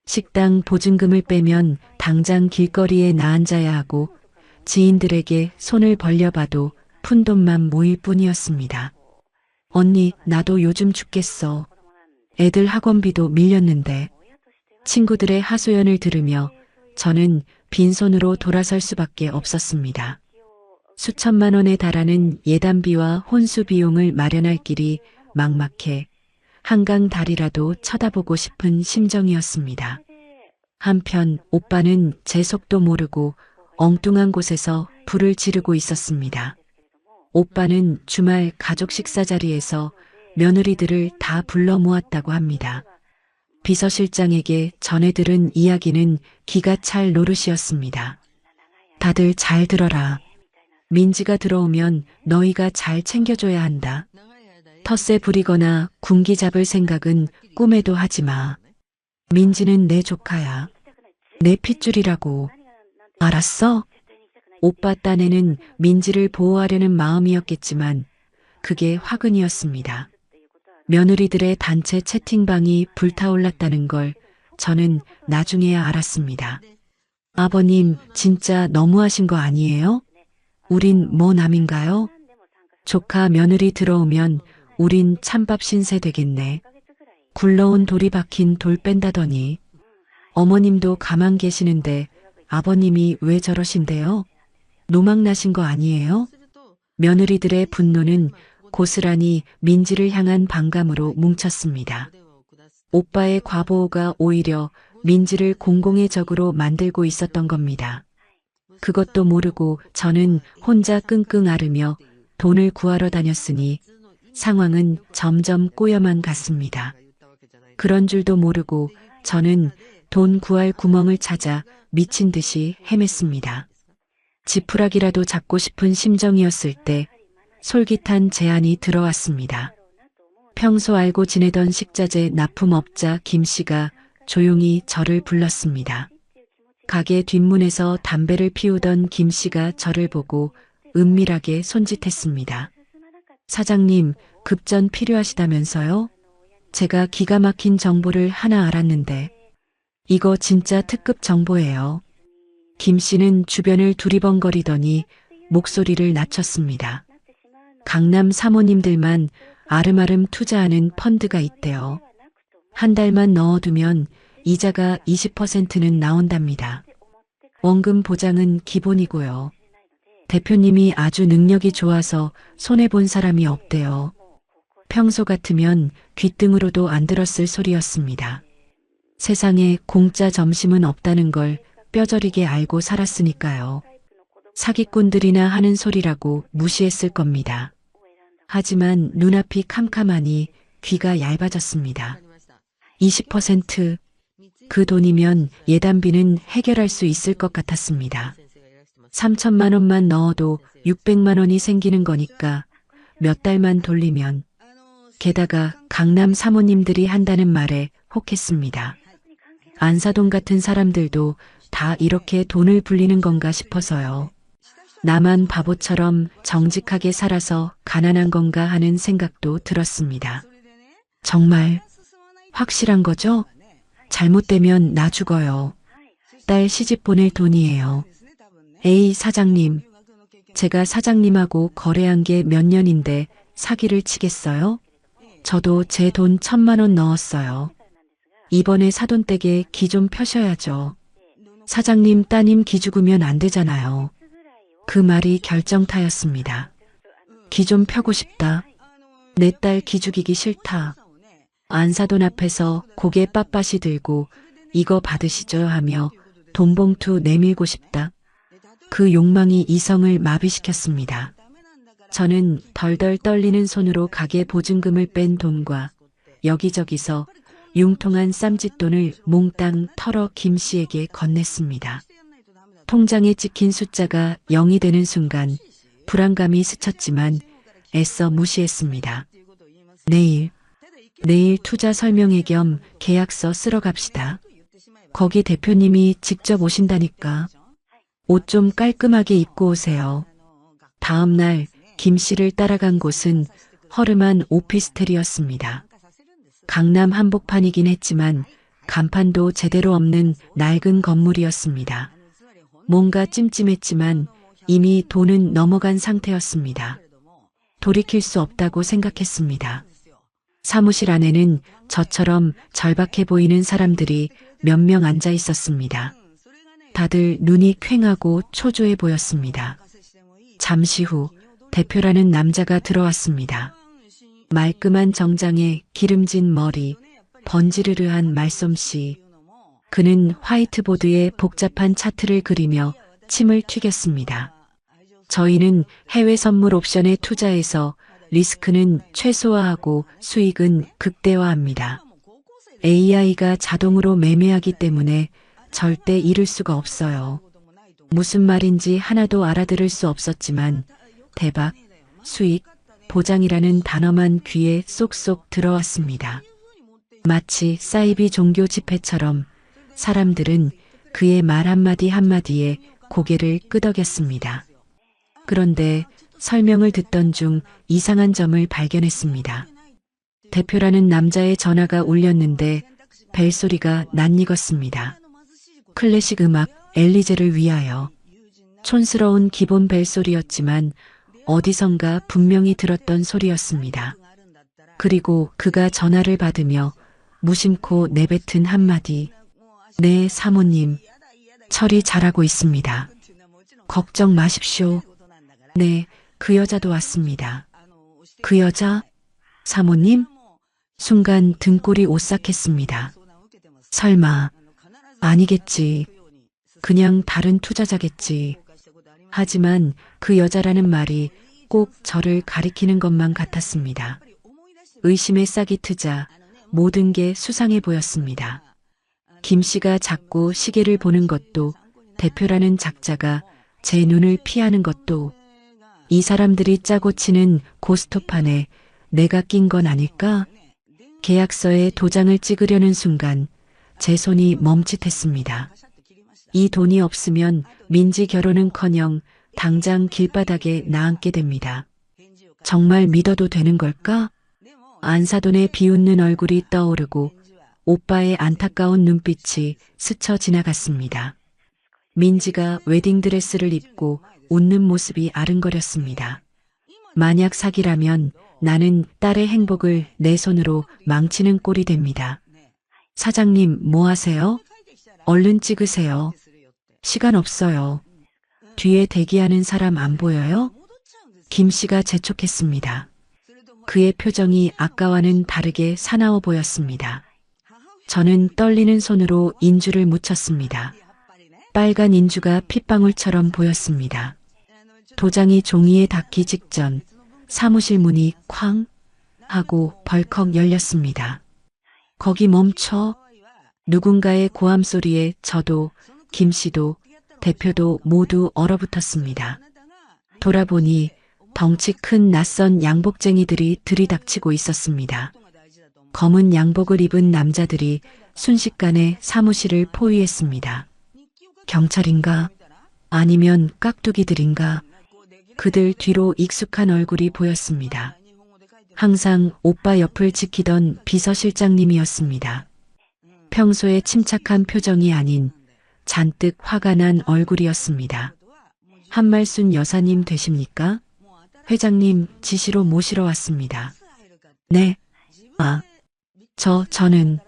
식당 보증금을 빼면 당장 길거리에 나앉아야 하고 지인들에게 손을 벌려봐도 푼돈만 모일 뿐이었습니다. 언니, 나도 요즘 죽겠어. 애들 학원비도 밀렸는데. 친구들의 하소연을 들으며 저는 빈손으로 돌아설 수밖에 없었습니다. 수천만 원에 달하는 예단비와 혼수 비용을 마련할 길이 막막해 한강 다리라도 쳐다보고 싶은 심정이었습니다. 한편 오빠는 제 속도 모르고 엉뚱한 곳에서 불을 지르고 있었습니다. 오빠는 주말 가족 식사 자리에서 며느리들을 다 불러 모았다고 합니다. 비서실장에게 전해 들은 이야기는 기가 찰 노릇이었습니다. 다들 잘 들어라. 민지가 들어오면 너희가 잘 챙겨줘야 한다. 텃세 부리거나 군기 잡을 생각은 꿈에도 하지 마. 민지는 내 조카야. 내 핏줄이라고. 알았어? 오빠 딴에는 민지를 보호하려는 마음이었겠지만 그게 화근이었습니다. 며느리들의 단체 채팅방이 불타올랐다는 걸 저는 나중에야 알았습니다. 아버님, 진짜 너무하신 거 아니에요? 우린 뭐 남인가요? 조카 며느리 들어오면 우린 찬밥 신세 되겠네. 굴러온 돌이 박힌 돌 뺀다더니. 어머님도 가만 계시는데 아버님이 왜 저러신데요? 노망나신 거 아니에요? 며느리들의 분노는 고스란히 민지를 향한 반감으로 뭉쳤습니다. 오빠의 과보호가 오히려 민지를 공공의 적으로 만들고 있었던 겁니다. 그것도 모르고 저는 혼자 끙끙 앓으며 돈을 구하러 다녔으니 상황은 점점 꼬여만 갔습니다. 그런 줄도 모르고 저는 돈 구할 구멍을 찾아 미친 듯이 헤맸습니다. 지푸라기라도 잡고 싶은 심정이었을 때 솔깃한 제안이 들어왔습니다. 평소 알고 지내던 식자재 납품업자 김 씨가 조용히 저를 불렀습니다. 가게 뒷문에서 담배를 피우던 김 씨가 저를 보고 은밀하게 손짓했습니다. 사장님, 급전 필요하시다면서요? 제가 기가 막힌 정보를 하나 알았는데 이거 진짜 특급 정보예요. 김 씨는 주변을 두리번거리더니 목소리를 낮췄습니다. 강남 사모님들만 아름아름 투자하는 펀드가 있대요. 한 달만 넣어두면 이자가 20%는 나온답니다. 원금 보장은 기본이고요. 대표님이 아주 능력이 좋아서 손해본 사람이 없대요. 평소 같으면 귓등으로도 안 들었을 소리였습니다. 세상에 공짜 점심은 없다는 걸 뼈저리게 알고 살았으니까요. 사기꾼들이나 하는 소리라고 무시했을 겁니다. 하지만 눈앞이 캄캄하니 귀가 얇아졌습니다. 20%, 그 돈이면 예단비는 해결할 수 있을 것 같았습니다. 3천만 원만 넣어도 600만 원이 생기는 거니까 몇 달만 돌리면. 게다가 강남 사모님들이 한다는 말에 혹했습니다. 안사돈 같은 사람들도 다 이렇게 돈을 불리는 건가 싶어서요. 나만 바보처럼 정직하게 살아서 가난한 건가 하는 생각도 들었습니다. 정말 확실한 거죠? 잘못되면 나 죽어요. 딸 시집 보낼 돈이에요. 에이, 사장님. 제가 사장님하고 거래한 게 몇 년인데 사기를 치겠어요? 저도 제 돈 1,000만 원 넣었어요. 이번에 사돈댁에 기 좀 펴셔야죠. 사장님 따님 기 죽으면 안 되잖아요. 그 말이 결정타였습니다. 기 좀 펴고 싶다. 내 딸 기 죽이기 싫다. 안사돈 앞에서 고개 빳빳이 들고 이거 받으시죠 하며 돈봉투 내밀고 싶다. 그 욕망이 이성을 마비시켰습니다. 저는 덜덜 떨리는 손으로 가게 보증금을 뺀 돈과 여기저기서 융통한 쌈짓돈을 몽땅 털어 김 씨에게 건넸습니다. 통장에 찍힌 숫자가 0이 되는 순간 불안감이 스쳤지만 애써 무시했습니다. 내일 투자 설명회 겸 계약서 쓰러 갑시다. 거기 대표님이 직접 오신다니까. 옷 좀 깔끔하게 입고 오세요. 다음 날 김 씨를 따라간 곳은 허름한 오피스텔이었습니다. 강남 한복판이긴 했지만 간판도 제대로 없는 낡은 건물이었습니다. 뭔가 찜찜했지만 이미 돈은 넘어간 상태였습니다. 돌이킬 수 없다고 생각했습니다. 사무실 안에는 저처럼 절박해 보이는 사람들이 몇 명 앉아 있었습니다. 다들 눈이 퀭하고 초조해 보였습니다. 잠시 후 대표라는 남자가 들어왔습니다. 말끔한 정장에 기름진 머리, 번지르르한 말솜씨. 그는 화이트보드에 복잡한 차트를 그리며 침을 튀겼습니다. 저희는 해외 선물 옵션에 투자해서 리스크는 최소화하고 수익은 극대화합니다. AI가 자동으로 매매하기 때문에 절대 잃을 수가 없어요. 무슨 말인지 하나도 알아들을 수 없었지만 대박, 수익, 보장이라는 단어만 귀에 쏙쏙 들어왔습니다. 마치 사이비 종교 집회처럼 사람들은 그의 말 한마디 한마디에 고개를 끄덕였습니다. 그런데 설명을 듣던 중 이상한 점을 발견했습니다. 대표라는 남자의 전화가 울렸는데 벨소리가 낯익었습니다. 클래식 음악 엘리제를 위하여. 촌스러운 기본 벨소리였지만 어디선가 분명히 들었던 소리였습니다. 그리고 그가 전화를 받으며 무심코 내뱉은 한마디. 네, 사모님. 처리 잘하고 있습니다. 걱정 마십시오. 네, 그 여자도 왔습니다. 그 여자? 사모님? 순간 등골이 오싹했습니다. 설마, 아니겠지. 그냥 다른 투자자겠지. 하지만 그 여자라는 말이 꼭 저를 가리키는 것만 같았습니다. 의심의 싹이 트자 모든 게 수상해 보였습니다. 김 씨가 자꾸 시계를 보는 것도, 대표라는 작자가 제 눈을 피하는 것도, 이 사람들이 짜고 치는 고스톱판에 내가 낀 건 아닐까? 계약서에 도장을 찍으려는 순간 제 손이 멈칫했습니다. 이 돈이 없으면 민지 결혼은커녕 당장 길바닥에 나앉게 됩니다. 정말 믿어도 되는 걸까? 안사돈의 비웃는 얼굴이 떠오르고 오빠의 안타까운 눈빛이 스쳐 지나갔습니다. 민지가 웨딩드레스를 입고 웃는 모습이 아른거렸습니다. 만약 사기라면 나는 딸의 행복을 내 손으로 망치는 꼴이 됩니다. 사장님, 뭐 하세요? 얼른 찍으세요. 시간 없어요. 뒤에 대기하는 사람 안 보여요? 김 씨가 재촉했습니다. 그의 표정이 아까와는 다르게 사나워 보였습니다. 저는 떨리는 손으로 인주를 묻혔습니다. 빨간 인주가 핏방울처럼 보였습니다. 도장이 종이에 닿기 직전 사무실 문이 쾅 하고 벌컥 열렸습니다. 거기 멈춰. 누군가의 고함 소리에 저도, 김 씨도, 대표도 모두 얼어붙었습니다. 돌아보니 덩치 큰 낯선 양복쟁이들이 들이닥치고 있었습니다. 검은 양복을 입은 남자들이 순식간에 사무실을 포위했습니다. 경찰인가? 아니면 깍두기들인가? 그들 뒤로 익숙한 얼굴이 보였습니다. 항상 오빠 옆을 지키던 비서실장님이었습니다. 평소에 침착한 표정이 아닌 잔뜩 화가 난 얼굴이었습니다. 한말순 여사님 되십니까? 회장님 지시로 모시러 왔습니다. 네. 아, 저는.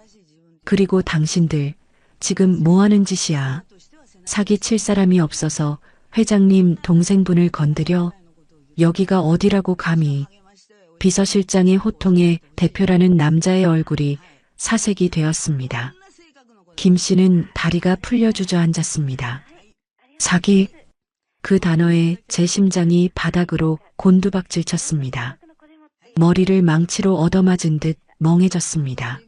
그리고 당신들 지금 뭐 하는 짓이야? 사기칠 사람이 없어서 회장님 동생분을 건드려? 여기가 어디라고 감히. 비서실장의 호통에 대표라는 남자의 얼굴이 사색이 되었습니다. 김 씨는 다리가 풀려 주저앉았습니다. 사기. 그 단어에 제 심장이 바닥으로 곤두박질 쳤습니다. 머리를 망치로 얻어맞은 듯 멍해졌습니다.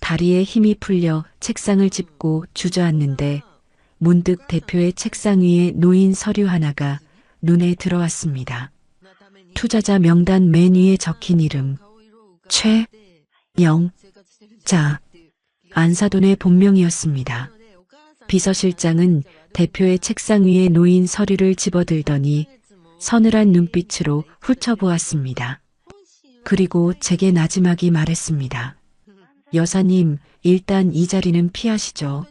다리에 힘이 풀려 책상을 짚고 주저앉는데 문득 대표의 책상 위에 놓인 서류 하나가 눈에 들어왔습니다. 투자자 명단 맨 위에 적힌 이름 최영자. 안사돈의 본명이었습니다. 비서실장은 대표의 책상 위에 놓인 서류를 집어들더니 서늘한 눈빛으로 훑어보았습니다. 그리고 제게 나지막이 말했습니다. 여사님, 일단 이 자리는 피하시죠.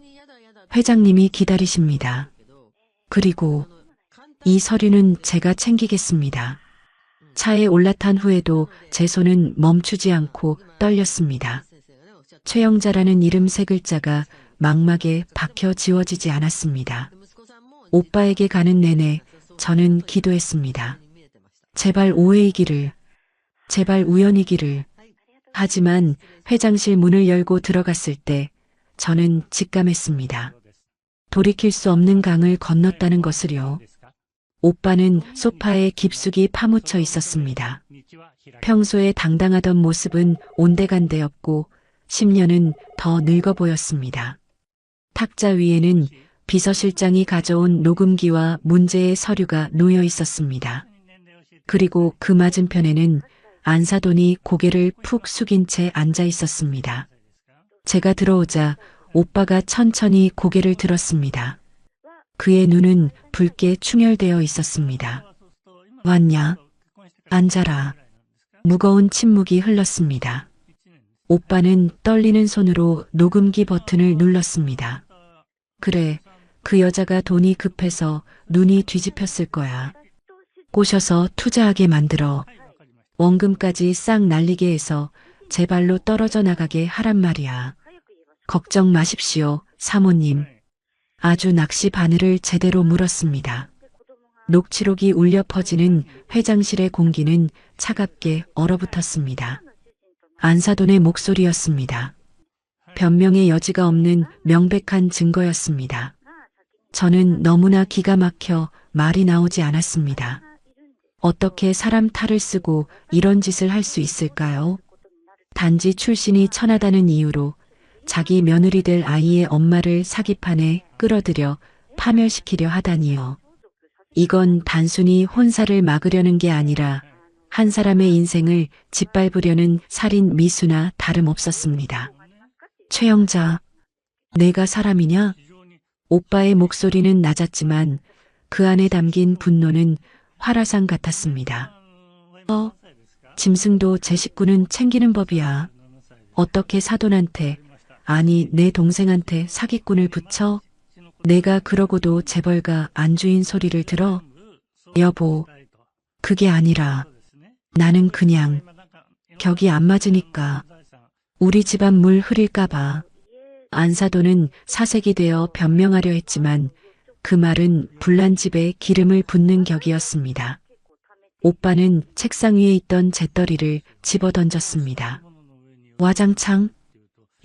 회장님이 기다리십니다. 그리고 이 서류는 제가 챙기겠습니다. 차에 올라탄 후에도 제 손은 멈추지 않고 떨렸습니다. 최영자라는 이름 세 글자가 망막에 박혀 지워지지 않았습니다. 오빠에게 가는 내내 저는 기도했습니다. 제발 오해이기를, 제발 우연이기를. 하지만 회장실 문을 열고 들어갔을 때 저는 직감했습니다. 돌이킬 수 없는 강을 건넜다는 것을요. 오빠는 소파에 깊숙이 파묻혀 있었습니다. 평소에 당당하던 모습은 온데간데였고 10년은 더 늙어 보였습니다. 탁자 위에는 비서실장이 가져온 녹음기와 문제의 서류가 놓여 있었습니다. 그리고 그 맞은편에는 안사돈이 고개를 푹 숙인 채 앉아 있었습니다. 제가 들어오자 오빠가 천천히 고개를 들었습니다. 그의 눈은 붉게 충혈되어 있었습니다. 왔냐? 앉아라. 무거운 침묵이 흘렀습니다. 오빠는 떨리는 손으로 녹음기 버튼을 눌렀습니다. 그래, 그 여자가 돈이 급해서 눈이 뒤집혔을 거야. 꼬셔서 투자하게 만들어 원금까지 싹 날리게 해서 제 발로 떨어져 나가게 하란 말이야. 걱정 마십시오, 사모님. 아주 낚시 바늘을 제대로 물었습니다. 녹취록이 울려 퍼지는 회장실의 공기는 차갑게 얼어붙었습니다. 안사돈의 목소리였습니다. 변명의 여지가 없는 명백한 증거였습니다. 저는 너무나 기가 막혀 말이 나오지 않았습니다. 어떻게 사람 탈을 쓰고 이런 짓을 할 수 있을까요? 단지 출신이 천하다는 이유로 자기 며느리 될 아이의 엄마를 사기판에 끌어들여 파멸시키려 하다니요. 이건 단순히 혼사를 막으려는 게 아니라 한 사람의 인생을 짓밟으려는 살인 미수나 다름없었습니다. 최영자, 내가 사람이냐? 오빠의 목소리는 낮았지만 그 안에 담긴 분노는 활화산 같았습니다. 짐승도 제 식구는 챙기는 법이야. 어떻게 사돈한테, 아니 내 동생한테 사기꾼을 붙여? 내가 그러고도 재벌가 안주인 소리를 들어? 여보, 그게 아니라 나는 그냥 격이 안 맞으니까 우리 집안 물 흐릴까봐. 안사돈은 사색이 되어 변명하려 했지만 그 말은 불난 집에 기름을 붓는 격이었습니다. 오빠는 책상 위에 있던 재떨이를 집어 던졌습니다. 와장창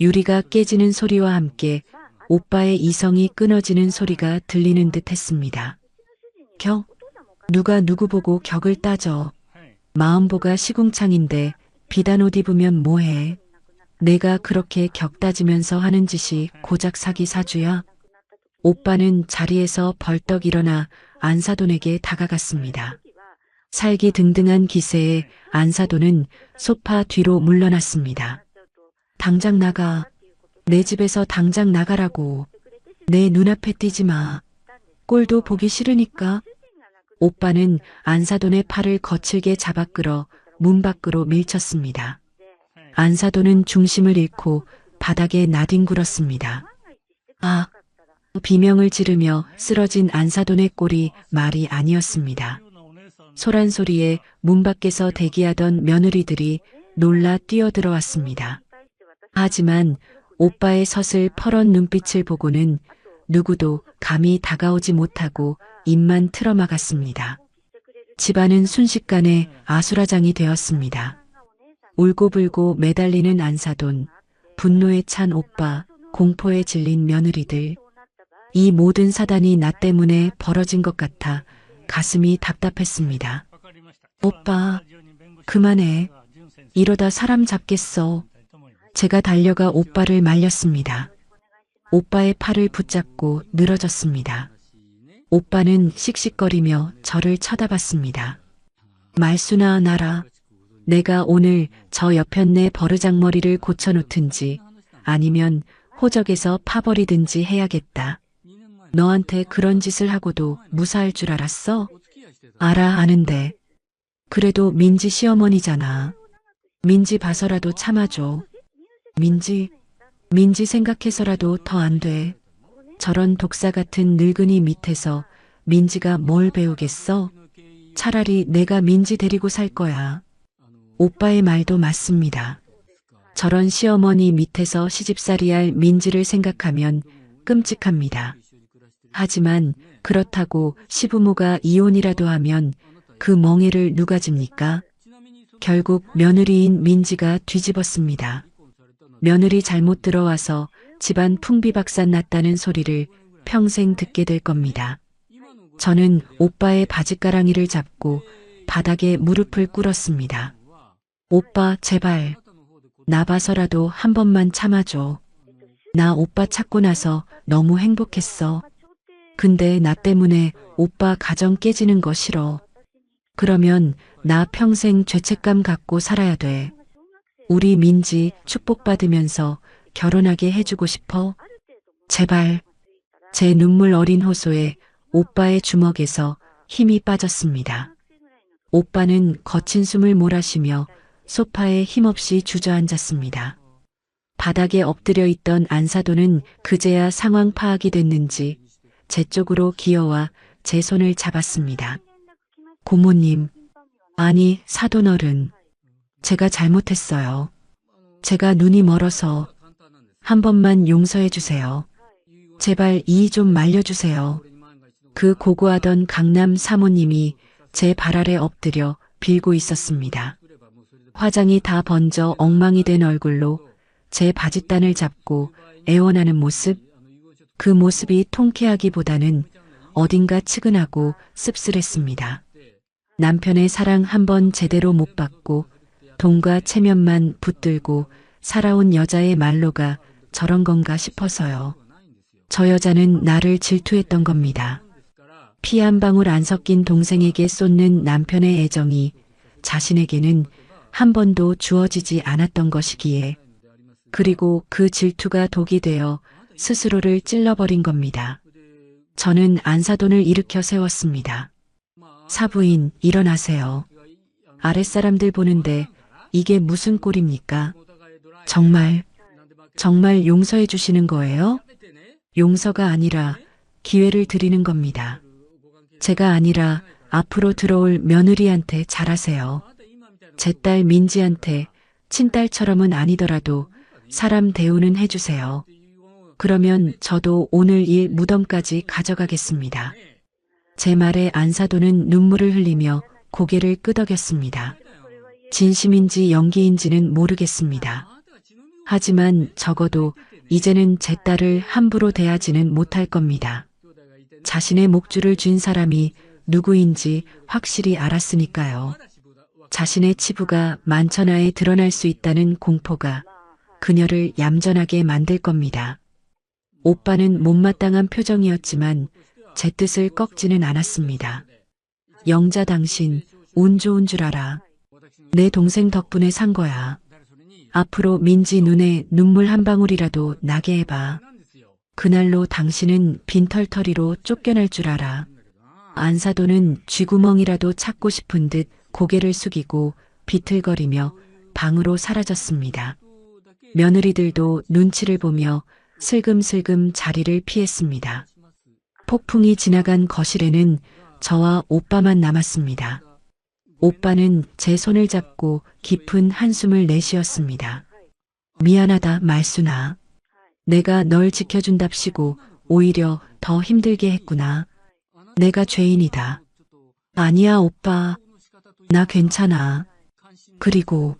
유리가 깨지는 소리와 함께 오빠의 이성이 끊어지는 소리가 들리는 듯 했습니다. 누가 누구 보고 격을 따져. 마음보가 시궁창인데 비단 옷 입으면 뭐해. 내가 그렇게 격 따지면서 하는 짓이 고작 사기 사주야. 오빠는 자리에서 벌떡 일어나 안사돈에게 다가갔습니다. 살기등등한 기세에 안사돈은 소파 뒤로 물러났습니다. 당장 나가. 내 집에서 당장 나가라고. 내 눈앞에 띄지 마. 꼴도 보기 싫으니까. 오빠는 안사돈의 팔을 거칠게 잡아 끌어 문 밖으로 밀쳤습니다. 안사돈은 중심을 잃고 바닥에 나뒹굴었습니다. 아! 비명을 지르며 쓰러진 안사돈의 꼴이 말이 아니었습니다. 소란 소리에 문 밖에서 대기하던 며느리들이 놀라 뛰어들어왔습니다. 하지만 오빠의 서슬 퍼런 눈빛을 보고는 누구도 감히 다가오지 못하고 입만 틀어막았습니다. 집안은 순식간에 아수라장이 되었습니다. 울고불고 매달리는 안사돈, 분노에 찬 오빠, 공포에 질린 며느리들. 이 모든 사단이 나 때문에 벌어진 것 같아 가슴이 답답했습니다. 오빠, 그만해. 이러다 사람 잡겠어. 제가 달려가 오빠를 말렸습니다. 오빠의 팔을 붙잡고 늘어졌습니다. 오빠는 씩씩거리며 저를 쳐다봤습니다. 말수나 나라. 내가 오늘 저 여편네 버르장머리를 고쳐놓든지 아니면 호적에서 파버리든지 해야겠다. 너한테 그런 짓을 하고도 무사할 줄 알았어? 알아, 아는데. 그래도 민지 시어머니잖아. 민지 봐서라도 참아줘. 민지 생각해서라도 더 안 돼. 저런 독사 같은 늙은이 밑에서 민지가 뭘 배우겠어? 차라리 내가 민지 데리고 살 거야. 오빠의 말도 맞습니다. 저런 시어머니 밑에서 시집살이 할 민지를 생각하면 끔찍합니다. 하지만 그렇다고 시부모가 이혼이라도 하면 그 멍해를 누가 집니까? 결국 며느리인 민지가 뒤집었습니다. 며느리 잘못 들어와서 집안 풍비박산 났다는 소리를 평생 듣게 될 겁니다. 저는 오빠의 바짓가랑이를 잡고 바닥에 무릎을 꿇었습니다. 오빠, 제발. 나 봐서라도 한 번만 참아줘. 나 오빠 찾고 나서 너무 행복했어. 근데 나 때문에 오빠 가정 깨지는 거 싫어. 그러면 나 평생 죄책감 갖고 살아야 돼. 우리 민지 축복받으면서 결혼하게 해주고 싶어. 제발. 제 눈물 어린 호소에 오빠의 주먹에서 힘이 빠졌습니다. 오빠는 거친 숨을 몰아쉬며 소파에 힘없이 주저앉았습니다. 바닥에 엎드려 있던 안사돈은 그제야 상황 파악이 됐는지 제 쪽으로 기어와 제 손을 잡았습니다. 고모님, 아니 사돈어른, 제가 잘못했어요. 제가 눈이 멀어서 한 번만 용서해 주세요. 제발 이 좀 말려주세요. 그 고고하던 강남 사모님이 제 발 아래 엎드려 빌고 있었습니다. 화장이 다 번져 엉망이 된 얼굴로 제 바짓단을 잡고 애원하는 모습, 그 모습이 통쾌하기보다는 어딘가 측은하고 씁쓸했습니다. 남편의 사랑 한 번 제대로 못 받고 돈과 체면만 붙들고 살아온 여자의 말로가 저런 건가 싶어서요. 저 여자는 나를 질투했던 겁니다. 피 한 방울 안 섞인 동생에게 쏟는 남편의 애정이 자신에게는 한 번도 주어지지 않았던 것이기에, 그리고 그 질투가 독이 되어 스스로를 찔러버린 겁니다. 저는 안사돈을 일으켜 세웠습니다. 사부인, 일어나세요. 아랫사람들 보는데 이게 무슨 꼴입니까? 정말 용서해 주시는 거예요? 용서가 아니라 기회를 드리는 겁니다. 제가 아니라 앞으로 들어올 며느리한테 잘하세요. 제 딸 민지한테 친딸처럼은 아니더라도 사람 대우는 해주세요. 그러면 저도 오늘 일 무덤까지 가져가겠습니다. 제 말에 안사돈은 눈물을 흘리며 고개를 끄덕였습니다. 진심인지 연기인지는 모르겠습니다. 하지만 적어도 이제는 제 딸을 함부로 대하지는 못할 겁니다. 자신의 목줄을 쥔 사람이 누구인지 확실히 알았으니까요. 자신의 치부가 만천하에 드러날 수 있다는 공포가 그녀를 얌전하게 만들 겁니다. 오빠는 못마땅한 표정이었지만 제 뜻을 꺾지는 않았습니다. 영자, 당신 운 좋은 줄 알아. 내 동생 덕분에 산 거야. 앞으로 민지 눈에 눈물 한 방울이라도 나게 해봐. 그날로 당신은 빈털터리로 쫓겨날 줄 알아. 안사돈은 쥐구멍이라도 찾고 싶은 듯 고개를 숙이고 비틀거리며 방으로 사라졌습니다. 며느리들도 눈치를 보며 슬금슬금 자리를 피했습니다. 폭풍이 지나간 거실에는 저와 오빠만 남았습니다. 오빠는 제 손을 잡고 깊은 한숨을 내쉬었습니다. 미안하다, 말순아. 내가 널 지켜준답시고 오히려 더 힘들게 했구나. 내가 죄인이다. 아니야, 오빠. 나 괜찮아. 그리고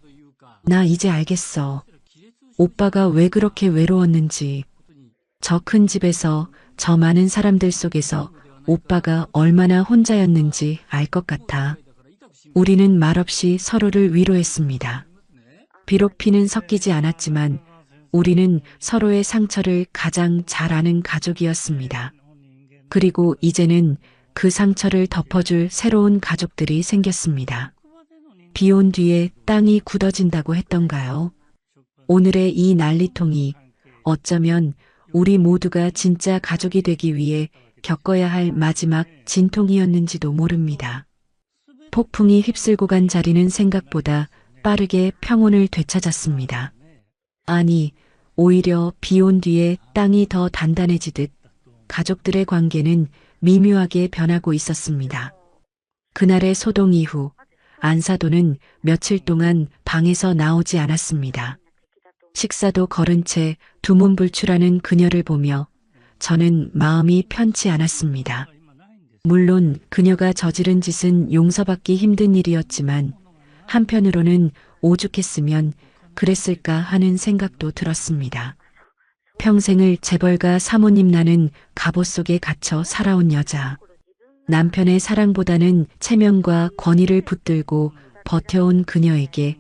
나 이제 알겠어. 오빠가 왜 그렇게 외로웠는지. 저 큰 집에서 저 많은 사람들 속에서 오빠가 얼마나 혼자였는지 알 것 같아. 우리는 말없이 서로를 위로했습니다. 비록 피는 섞이지 않았지만 우리는 서로의 상처를 가장 잘 아는 가족이었습니다. 그리고 이제는 그 상처를 덮어줄 새로운 가족들이 생겼습니다. 비 온 뒤에 땅이 굳어진다고 했던가요? 오늘의 이 난리통이 어쩌면 우리 모두가 진짜 가족이 되기 위해 겪어야 할 마지막 진통이었는지도 모릅니다. 폭풍이 휩쓸고 간 자리는 생각보다 빠르게 평온을 되찾았습니다. 아니, 오히려 비 온 뒤에 땅이 더 단단해지듯 가족들의 관계는 미묘하게 변하고 있었습니다. 그날의 소동 이후 안사도는 며칠 동안 방에서 나오지 않았습니다. 식사도 거른 채 두문불출하는 그녀를 보며 저는 마음이 편치 않았습니다. 물론 그녀가 저지른 짓은 용서받기 힘든 일이었지만 한편으로는 오죽했으면 그랬을까 하는 생각도 들었습니다. 평생을 재벌가 사모님 나는 갑옷 속에 갇혀 살아온 여자. 남편의 사랑보다는 체면과 권위를 붙들고 버텨온 그녀에게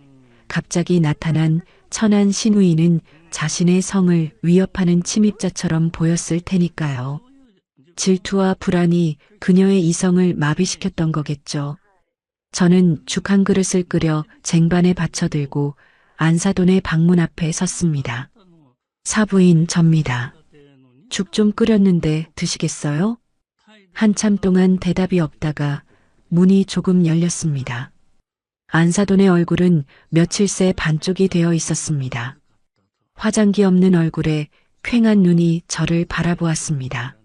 갑자기 나타난 천한 신우이는 자신의 성을 위협하는 침입자처럼 보였을 테니까요. 질투와 불안이 그녀의 이성을 마비시켰던 거겠죠. 저는 죽 한 그릇을 끓여 쟁반에 받쳐들고 안사돈의 방문 앞에 섰습니다. 사부인 접니다. 죽 좀 끓였는데 드시겠어요? 한참 동안 대답이 없다가 문이 조금 열렸습니다. 안사돈의 얼굴은 며칠 새 반쪽이 되어 있었습니다. 화장기 없는 얼굴에 퀭한 눈이 저를 바라보았습니다.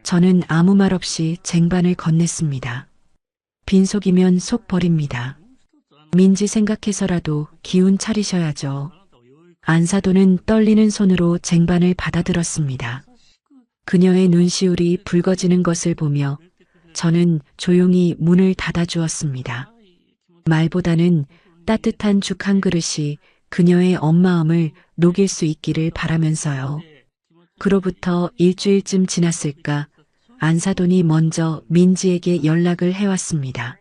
저는 아무 말 없이 쟁반을 건넸습니다. 빈속이면 속 버립니다. 민지 생각해서라도 기운 차리셔야죠. 안사돈은 떨리는 손으로 쟁반을 받아들었습니다. 그녀의 눈시울이 붉어지는 것을 보며 저는 조용히 문을 닫아주었습니다. 말보다는 따뜻한 죽 한 그릇이 그녀의 엄마음을 녹일 수 있기를 바라면서요. 그로부터 일주일쯤 지났을까 안사돈이 먼저 민지에게 연락을 해왔습니다.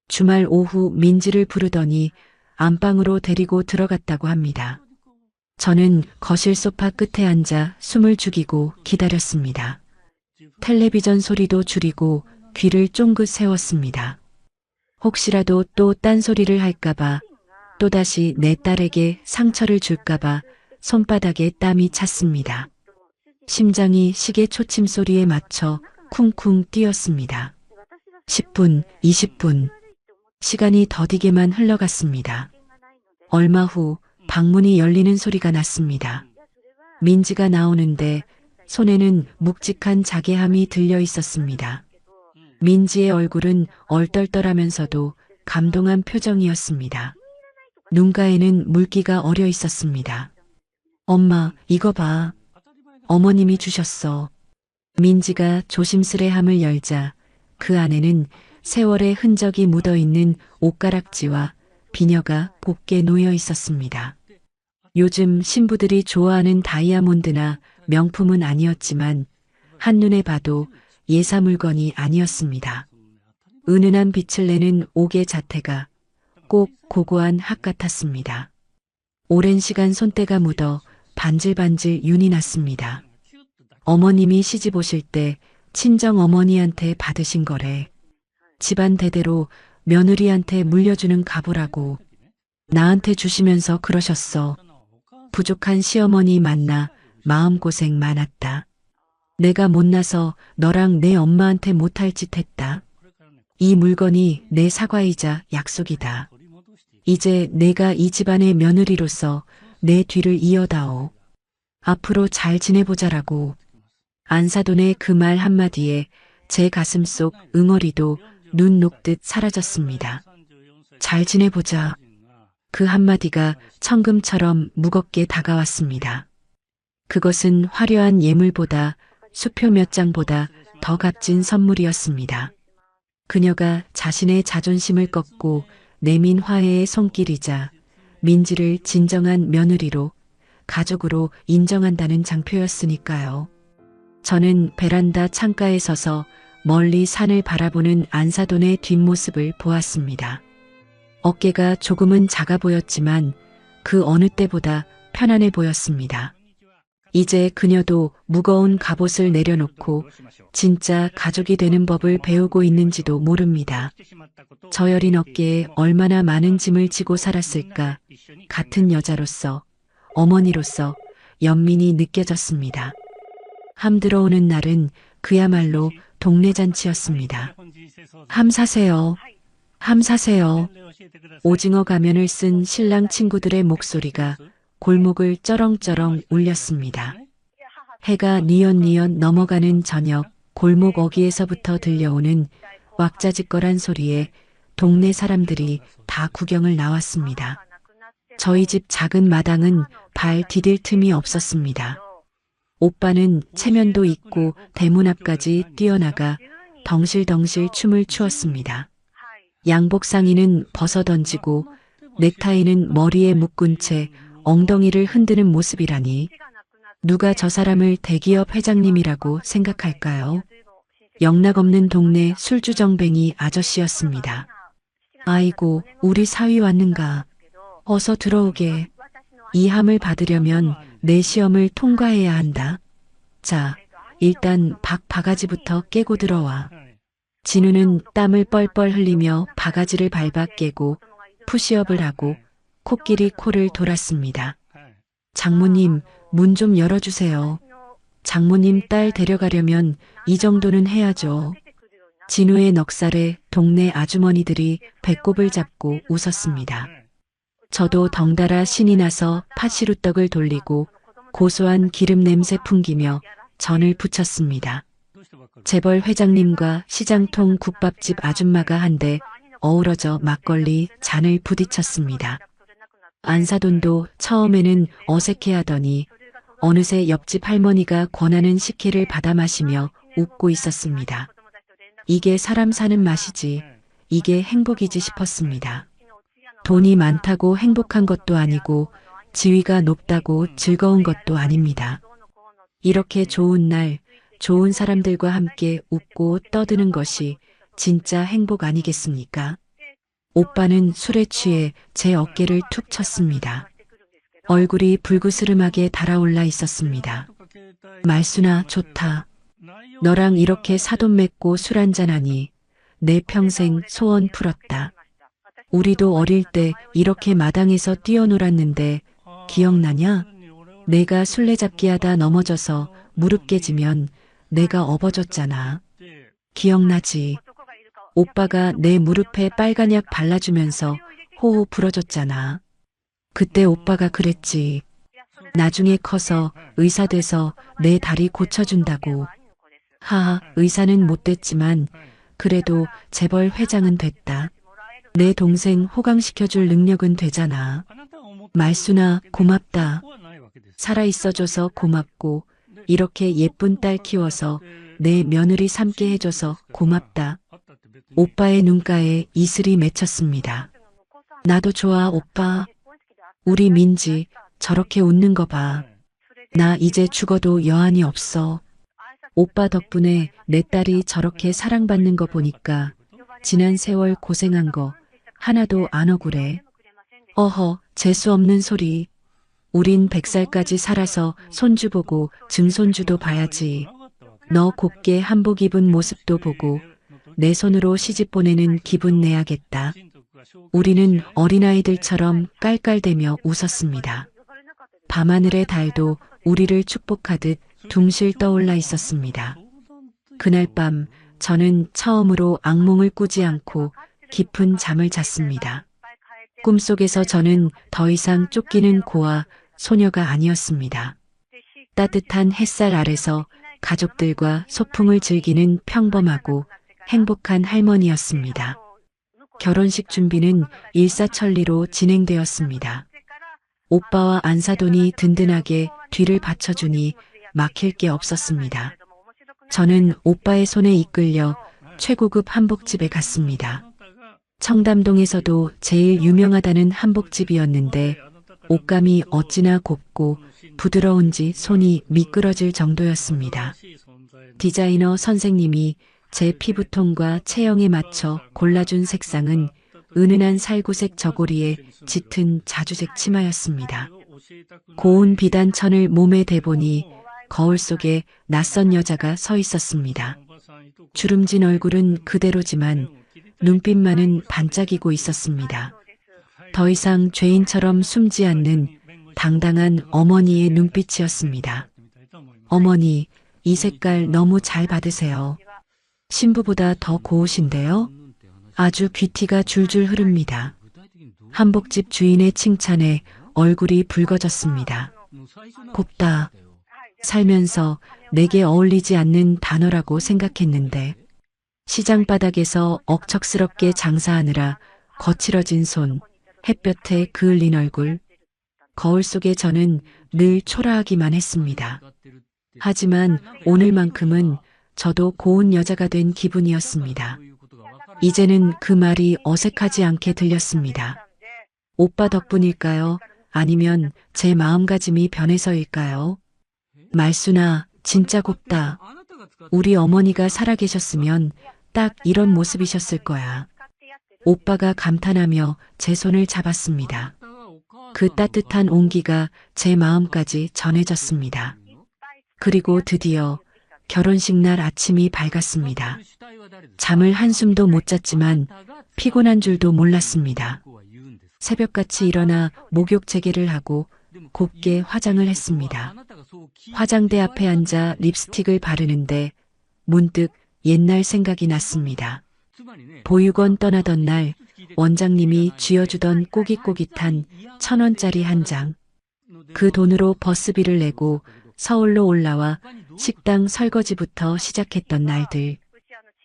주말 오후 민지를 부르더니 안방으로 데리고 들어갔다고 합니다. 저는 거실 소파 끝에 앉아 숨을 죽이고 기다렸습니다. 텔레비전 소리도 줄이고 귀를 쫑긋 세웠습니다. 혹시라도 또 딴소리를 할까봐 또다시 내 딸에게 상처를 줄까봐 손바닥에 땀이 찼습니다. 심장이 시계 초침 소리에 맞춰 쿵쿵 뛰었습니다. 10분, 20분. 시간이 더디게만 흘러갔습니다. 얼마 후 방문이 열리는 소리가 났습니다. 민지가 나오는데 손에는 묵직한 자개함이 들려 있었습니다. 민지의 얼굴은 얼떨떨하면서도 감동한 표정이었습니다. 눈가에는 물기가 어려 있었습니다. 엄마, 이거 봐. 어머님이 주셨어. 민지가 조심스레함을 열자 그 안에는 세월의 흔적이 묻어있는 옷가락지와 비녀가 곱게 놓여 있었습니다. 요즘 신부들이 좋아하는 다이아몬드나 명품은 아니었지만 한눈에 봐도 예사 물건이 아니었습니다. 은은한 빛을 내는 옥의 자태가 꼭 고고한 학 같았습니다. 오랜 시간 손때가 묻어 반질반질 윤이 났습니다. 어머님이 시집 오실 때 친정 어머니한테 받으신 거래. 집안 대대로 며느리한테 물려주는 가보라고 나한테 주시면서 그러셨어. 부족한 시어머니 만나 마음고생 많았다. 내가 못나서 너랑 내 엄마한테 못할 짓 했다. 이 물건이 내 사과이자 약속이다. 이제 내가 이 집안의 며느리로서 내 뒤를 이어다오. 앞으로 잘 지내보자라고. 안사돈의 그 말 한마디에 제 가슴 속 응어리도 눈 녹듯 사라졌습니다. 잘 지내보자. 그 한마디가 천금처럼 무겁게 다가왔습니다. 그것은 화려한 예물보다 수표 몇 장보다 더 값진 선물이었습니다. 그녀가 자신의 자존심을 꺾고 내민 화해의 손길이자 민지를 진정한 며느리로 가족으로 인정한다는 장표였으니까요. 저는 베란다 창가에 서서 멀리 산을 바라보는 안사돈의 뒷모습을 보았습니다. 어깨가 조금은 작아 보였지만 그 어느 때보다 편안해 보였습니다. 이제 그녀도 무거운 갑옷을 내려놓고 진짜 가족이 되는 법을 배우고 있는지도 모릅니다. 저여린 어깨에 얼마나 많은 짐을 지고 살았을까. 같은 여자로서, 어머니로서, 연민이 느껴졌습니다. 함 들어오는 날은 그야말로 동네 잔치였습니다. 함 사세요. 함 사세요. 오징어 가면을 쓴 신랑 친구들의 목소리가 골목을 쩌렁쩌렁 울렸습니다. 해가 뉘엿뉘엿 넘어가는 저녁 골목 어귀에서부터 들려오는 왁자지껄한 소리에 동네 사람들이 다 구경을 나왔습니다. 저희 집 작은 마당은 발 디딜 틈이 없었습니다. 오빠는 체면도 있고 대문 앞까지 뛰어나가 덩실덩실 춤을 추었습니다. 양복 상의는 벗어던지고 넥타이는 머리에 묶은 채 엉덩이를 흔드는 모습이라니 누가 저 사람을 대기업 회장님이라고 생각할까요? 영락없는 동네 술주정뱅이 아저씨였습니다. 아이고, 우리 사위 왔는가. 어서 들어오게. 이 함을 받으려면 내 시험을 통과해야 한다. 자, 일단 바가지부터 깨고 들어와. 진우는 땀을 뻘뻘 흘리며 바가지를 밟아 깨고 푸시업을 하고 코끼리 코를 돌았습니다. 장모님, 문 좀 열어주세요. 장모님 딸 데려가려면 이 정도는 해야죠. 진우의 넉살에 동네 아주머니들이 배꼽을 잡고 웃었습니다. 저도 덩달아 신이 나서 팥시루떡을 돌리고 고소한 기름 냄새 풍기며 전을 부쳤습니다. 재벌 회장님과 시장통 국밥집 아줌마가 한데 어우러져 막걸리 잔을 부딪혔습니다. 안사돈도 처음에는 어색해하더니 어느새 옆집 할머니가 권하는 식혜를 받아 마시며 웃고 있었습니다. 이게 사람 사는 맛이지, 이게 행복이지 싶었습니다. 돈이 많다고 행복한 것도 아니고 지위가 높다고 즐거운 것도 아닙니다. 이렇게 좋은 날, 좋은 사람들과 함께 웃고 떠드는 것이 진짜 행복 아니겠습니까? 오빠는 술에 취해 제 어깨를 툭 쳤습니다. 얼굴이 불그스름하게 달아올라 있었습니다. 말순아, 좋다. 너랑 이렇게 사돈 맺고 술 한잔하니 내 평생 소원 풀었다. 우리도 어릴 때 이렇게 마당에서 뛰어놀았는데 기억나냐? 내가 술래잡기 하다 넘어져서 무릎 깨지면 내가 업어줬잖아. 기억나지? 오빠가 내 무릎에 빨간 약 발라주면서 호호 불어줬잖아. 그때 오빠가 그랬지. 나중에 커서 의사 돼서 내 다리 고쳐준다고. 하하, 의사는 못 됐지만 그래도 재벌 회장은 됐다. 내 동생 호강시켜줄 능력은 되잖아. 말순아, 고맙다. 살아있어줘서 고맙고 이렇게 예쁜 딸 키워서 내 며느리 삼게 해줘서 고맙다. 오빠의 눈가에 이슬이 맺혔습니다. 나도 좋아, 오빠. 우리 민지 저렇게 웃는 거 봐. 나 이제 죽어도 여한이 없어. 오빠 덕분에 내 딸이 저렇게 사랑받는 거 보니까 지난 세월 고생한 거 하나도 안 억울해. 어허, 재수 없는 소리. 우린 100살까지 살아서 손주 보고 증손주도 봐야지. 너 곱게 한복 입은 모습도 보고 내 손으로 시집 보내는 기분 내야겠다. 우리는 어린아이들처럼 깔깔대며 웃었습니다. 밤하늘의 달도 우리를 축복하듯 둥실 떠올라 있었습니다. 그날 밤 저는 처음으로 악몽을 꾸지 않고 깊은 잠을 잤습니다. 꿈속에서 저는 더 이상 쫓기는 고아 소녀가 아니었습니다. 따뜻한 햇살 아래서 가족들과 소풍을 즐기는 평범하고 행복한 할머니였습니다. 결혼식 준비는 일사천리로 진행되었습니다. 오빠와 안사돈이 든든하게 뒤를 받쳐주니 막힐 게 없었습니다. 저는 오빠의 손에 이끌려 최고급 한복집에 갔습니다. 청담동에서도 제일 유명하다는 한복집이었는데 옷감이 어찌나 곱고 부드러운지 손이 미끄러질 정도였습니다. 디자이너 선생님이 제 피부톤과 체형에 맞춰 골라준 색상은 은은한 살구색 저고리에 짙은 자주색 치마였습니다. 고운 비단천을 몸에 대보니 거울 속에 낯선 여자가 서 있었습니다. 주름진 얼굴은 그대로지만 눈빛만은 반짝이고 있었습니다. 더 이상 죄인처럼 숨지 않는 당당한 어머니의 눈빛이었습니다. 어머니, 이 색깔 너무 잘 받으세요. 신부보다 더 고우신데요? 아주 귀티가 줄줄 흐릅니다. 한복집 주인의 칭찬에 얼굴이 붉어졌습니다. 곱다. 살면서 내게 어울리지 않는 단어라고 생각했는데 시장 바닥에서 억척스럽게 장사하느라 거칠어진 손, 햇볕에 그을린 얼굴, 거울 속에 저는 늘 초라하기만 했습니다. 하지만 오늘만큼은 저도 고운 여자가 된 기분이었습니다. 이제는 그 말이 어색하지 않게 들렸습니다. 오빠 덕분일까요? 아니면 제 마음가짐이 변해서일까요? 말순아, 진짜 곱다. 우리 어머니가 살아계셨으면 딱 이런 모습이셨을 거야. 오빠가 감탄하며 제 손을 잡았습니다. 그 따뜻한 온기가 제 마음까지 전해졌습니다. 그리고 드디어 결혼식 날 아침이 밝았습니다. 잠을 한숨도 못 잤지만 피곤한 줄도 몰랐습니다. 새벽같이 일어나 목욕 재개를 하고 곱게 화장을 했습니다. 화장대 앞에 앉아 립스틱을 바르는데 문득 옛날 생각이 났습니다. 보육원 떠나던 날 원장님이 쥐어주던 꼬깃꼬깃한 1,000원짜리 한 장. 그 돈으로 버스비를 내고 서울로 올라와 식당 설거지부터 시작했던 날들.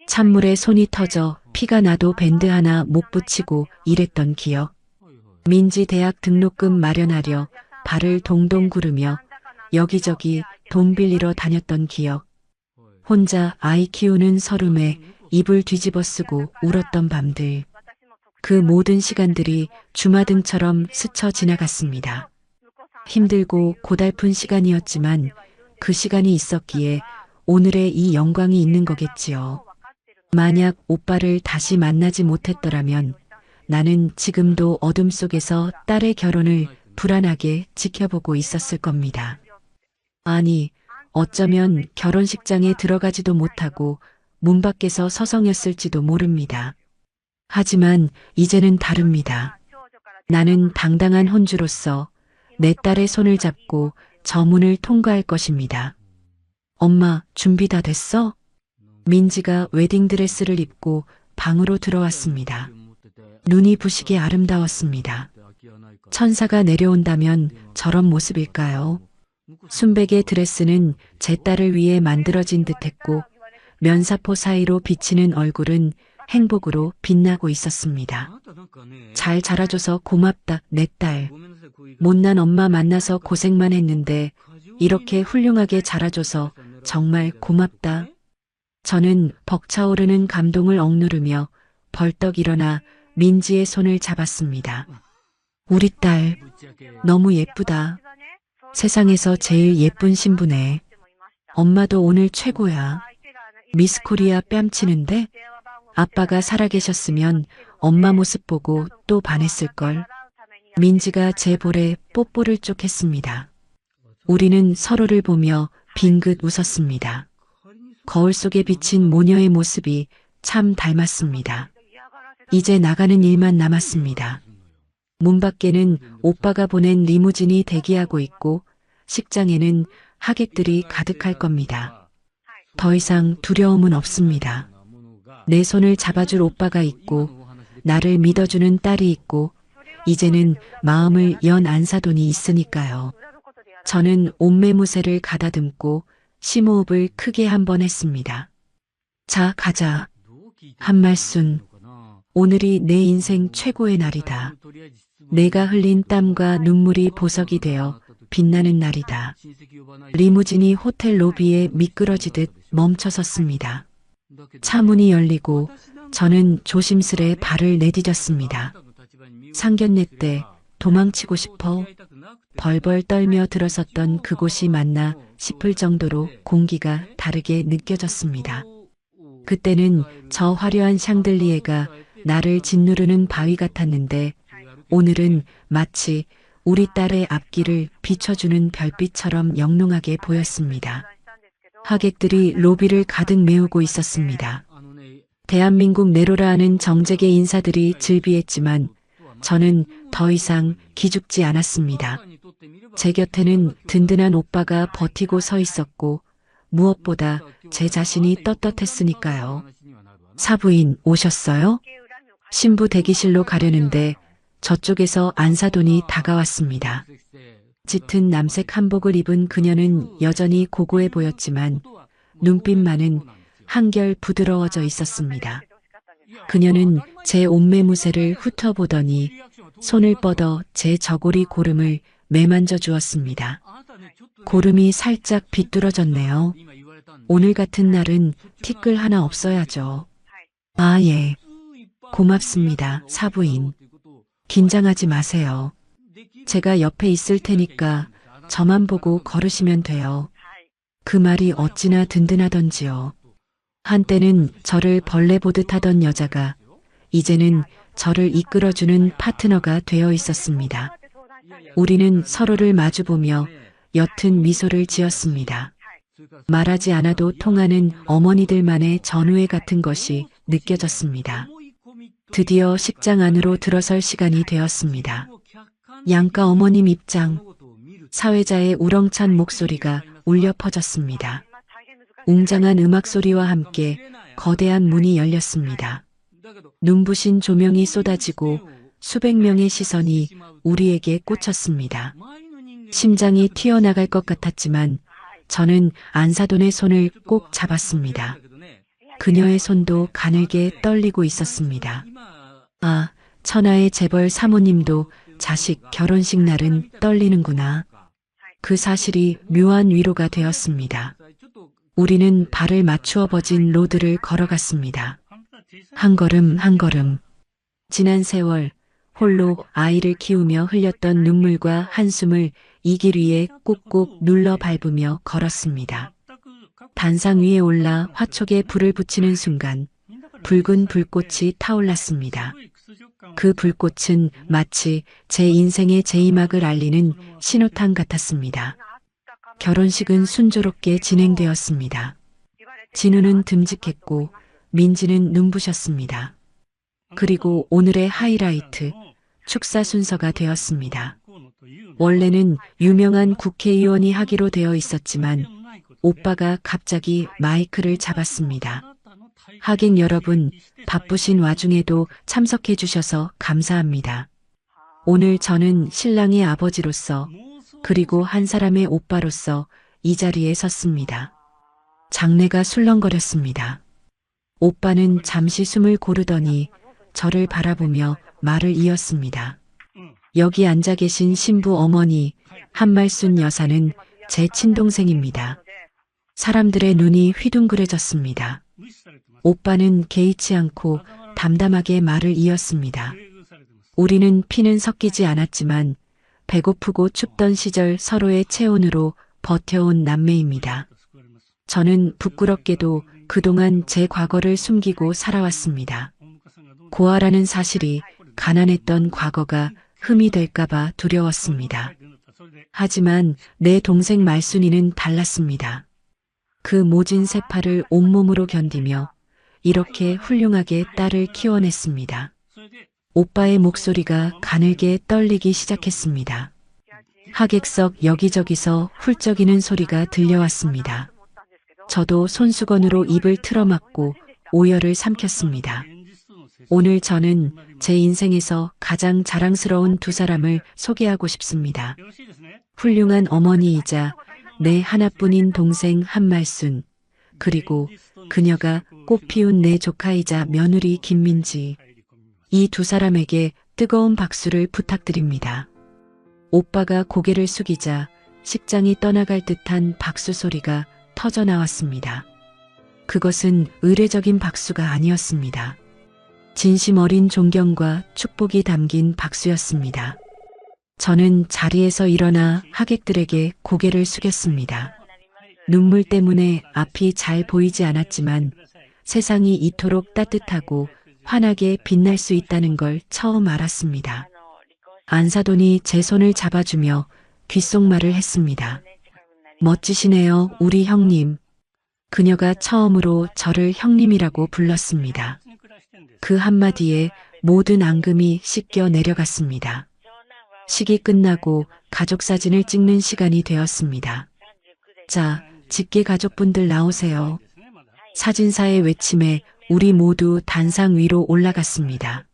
찬물에 손이 터져 피가 나도 밴드 하나 못 붙이고 일했던 기억. 민지 대학 등록금 마련하려 발을 동동 구르며 여기저기 돈 빌리러 다녔던 기억. 혼자 아이 키우는 서름에 이불 뒤집어 쓰고 울었던 밤들. 그 모든 시간들이 주마등처럼 스쳐 지나갔습니다. 힘들고 고달픈 시간이었지만 그 시간이 있었기에 오늘의 이 영광이 있는 거겠지요. 만약 오빠를 다시 만나지 못했더라면 나는 지금도 어둠 속에서 딸의 결혼을 불안하게 지켜보고 있었을 겁니다. 아니, 어쩌면 결혼식장에 들어가지도 못하고 문 밖에서 서성였을지도 모릅니다. 하지만 이제는 다릅니다. 나는 당당한 혼주로서 내 딸의 손을 잡고 저 문을 통과할 것입니다. 엄마, 준비 다 됐어? 민지가 웨딩드레스를 입고 방으로 들어왔습니다. 눈이 부시게 아름다웠습니다. 천사가 내려온다면 저런 모습일까요? 순백의 드레스는 제 딸을 위해 만들어진 듯했고 면사포 사이로 비치는 얼굴은 행복으로 빛나고 있었습니다. 잘 자라줘서 고맙다, 내 딸. 못난 엄마 만나서 고생만 했는데 이렇게 훌륭하게 자라줘서 정말 고맙다. 저는 벅차오르는 감동을 억누르며 벌떡 일어나 민지의 손을 잡았습니다. 우리 딸, 너무 예쁘다. 세상에서 제일 예쁜 신부네. 엄마도 오늘 최고야. 미스 코리아 뺨치는데? 아빠가 살아계셨으면 엄마 모습 보고 또 반했을걸. 민지가 제 볼에 뽀뽀를 쪽 했습니다. 우리는 서로를 보며 빙긋 웃었습니다. 거울 속에 비친 모녀의 모습이 참 닮았습니다. 이제 나가는 일만 남았습니다. 문 밖에는 오빠가 보낸 리무진이 대기하고 있고 식장에는 하객들이 가득할 겁니다. 더 이상 두려움은 없습니다. 내 손을 잡아줄 오빠가 있고 나를 믿어주는 딸이 있고 이제는 마음을 연 안사돈이 있으니까요. 저는 옷매무새를 가다듬고 심호흡을 크게 한 번 했습니다. 자, 가자. 한말순. 오늘이 내 인생 최고의 날이다. 내가 흘린 땀과 눈물이 보석이 되어 빛나는 날이다. 리무진이 호텔 로비에 미끄러지듯 멈춰섰습니다. 차 문이 열리고 저는 조심스레 발을 내디뎠습니다. 상견례 때 도망치고 싶어 벌벌 떨며 들어섰던 그곳이 맞나 싶을 정도로 공기가 다르게 느껴졌습니다. 그때는 저 화려한 샹들리에가 나를 짓누르는 바위 같았는데 오늘은 마치 우리 딸의 앞길을 비춰주는 별빛처럼 영롱하게 보였습니다. 하객들이 로비를 가득 메우고 있었습니다. 대한민국 내로라 하는 정재계 인사들이 즐비했지만 저는 더 이상 기죽지 않았습니다. 제 곁에는 든든한 오빠가 버티고 서 있었고 무엇보다 제 자신이 떳떳했으니까요. 사부인 오셨어요? 신부 대기실로 가려는데 저쪽에서 안사돈이 다가왔습니다. 짙은 남색 한복을 입은 그녀는 여전히 고고해 보였지만 눈빛만은 한결 부드러워져 있었습니다. 그녀는 제 옷매무새를 훑어보더니 손을 뻗어 제 저고리 고름을 매만져 주었습니다. 고름이 살짝 비뚤어졌네요. 오늘 같은 날은 티끌 하나 없어야죠. 아, 예. 고맙습니다, 사부인. 긴장하지 마세요. 제가 옆에 있을 테니까 저만 보고 걸으시면 돼요. 그 말이 어찌나 든든하던지요. 한때는 저를 벌레 보듯 하던 여자가 이제는 저를 이끌어주는 파트너가 되어 있었습니다. 우리는 서로를 마주보며 옅은 미소를 지었습니다. 말하지 않아도 통하는 어머니들만의 전우애 같은 것이 느껴졌습니다. 드디어 식장 안으로 들어설 시간이 되었습니다. 양가 어머님 입장, 사회자의 우렁찬 목소리가 울려 퍼졌습니다. 웅장한 음악 소리와 함께 거대한 문이 열렸습니다. 눈부신 조명이 쏟아지고 수백 명의 시선이 우리에게 꽂혔습니다. 심장이 튀어나갈 것 같았지만 저는 안사돈의 손을 꼭 잡았습니다. 그녀의 손도 가늘게 떨리고 있었습니다. 아, 천하의 재벌 사모님도 자식 결혼식 날은 떨리는구나. 그 사실이 묘한 위로가 되었습니다. 우리는 발을 맞추어 버진 로드를 걸어갔습니다. 한 걸음 한 걸음. 지난 세월 홀로 아이를 키우며 흘렸던 눈물과 한숨을 이 길 위에 꾹꾹 눌러 밟으며 걸었습니다. 단상 위에 올라 화촉에 불을 붙이는 순간 붉은 불꽃이 타올랐습니다. 그 불꽃은 마치 제 인생의 제이막을 알리는 신호탄 같았습니다. 결혼식은 순조롭게 진행되었습니다. 진우는 듬직했고 민지는 눈부셨습니다. 그리고 오늘의 하이라이트, 축사 순서가 되었습니다. 원래는 유명한 국회의원이 하기로 되어 있었지만 오빠가 갑자기 마이크를 잡았습니다. 하객 여러분, 바쁘신 와중에도 참석해 주셔서 감사합니다. 오늘 저는 신랑의 아버지로서 그리고 한 사람의 오빠로서 이 자리에 섰습니다. 장내가 술렁거렸습니다. 오빠는 잠시 숨을 고르더니 저를 바라보며 말을 이었습니다. 여기 앉아 계신 신부 어머니 한말순 여사는 제 친동생입니다. 사람들의 눈이 휘둥그레졌습니다. 오빠는 개의치 않고 담담하게 말을 이었습니다. 우리는 피는 섞이지 않았지만 배고프고 춥던 시절 서로의 체온으로 버텨온 남매입니다. 저는 부끄럽게도 그동안 제 과거를 숨기고 살아왔습니다. 고아라는 사실이 가난했던 과거가 흠이 될까봐 두려웠습니다. 하지만 내 동생 말순이는 달랐습니다. 그 모진 세파를 온몸으로 견디며 이렇게 훌륭하게 딸을 키워냈습니다. 오빠의 목소리가 가늘게 떨리기 시작했습니다. 하객석 여기저기서 훌쩍이는 소리가 들려왔습니다. 저도 손수건으로 입을 틀어막고 오열을 삼켰습니다. 오늘 저는 제 인생에서 가장 자랑스러운 두 사람을 소개하고 싶습니다. 훌륭한 어머니이자 내 하나뿐인 동생 한말순, 그리고 그녀가 꽃피운 내 조카이자 며느리 김민지. 이 두 사람에게 뜨거운 박수를 부탁드립니다. 오빠가 고개를 숙이자 식장이 떠나갈 듯한 박수 소리가 터져 나왔습니다. 그것은 의례적인 박수가 아니었습니다. 진심 어린 존경과 축복이 담긴 박수였습니다. 저는 자리에서 일어나 하객들에게 고개를 숙였습니다. 눈물 때문에 앞이 잘 보이지 않았지만 세상이 이토록 따뜻하고 환하게 빛날 수 있다는 걸 처음 알았습니다. 안사돈이 제 손을 잡아주며 귓속말을 했습니다. 멋지시네요, 우리 형님. 그녀가 처음으로 저를 형님이라고 불렀습니다. 그 한마디에 모든 앙금이 씻겨 내려갔습니다. 식이 끝나고 가족 사진을 찍는 시간이 되었습니다. 자, 직계 가족분들 나오세요. 사진사의 외침에 우리 모두 단상 위로 올라갔습니다.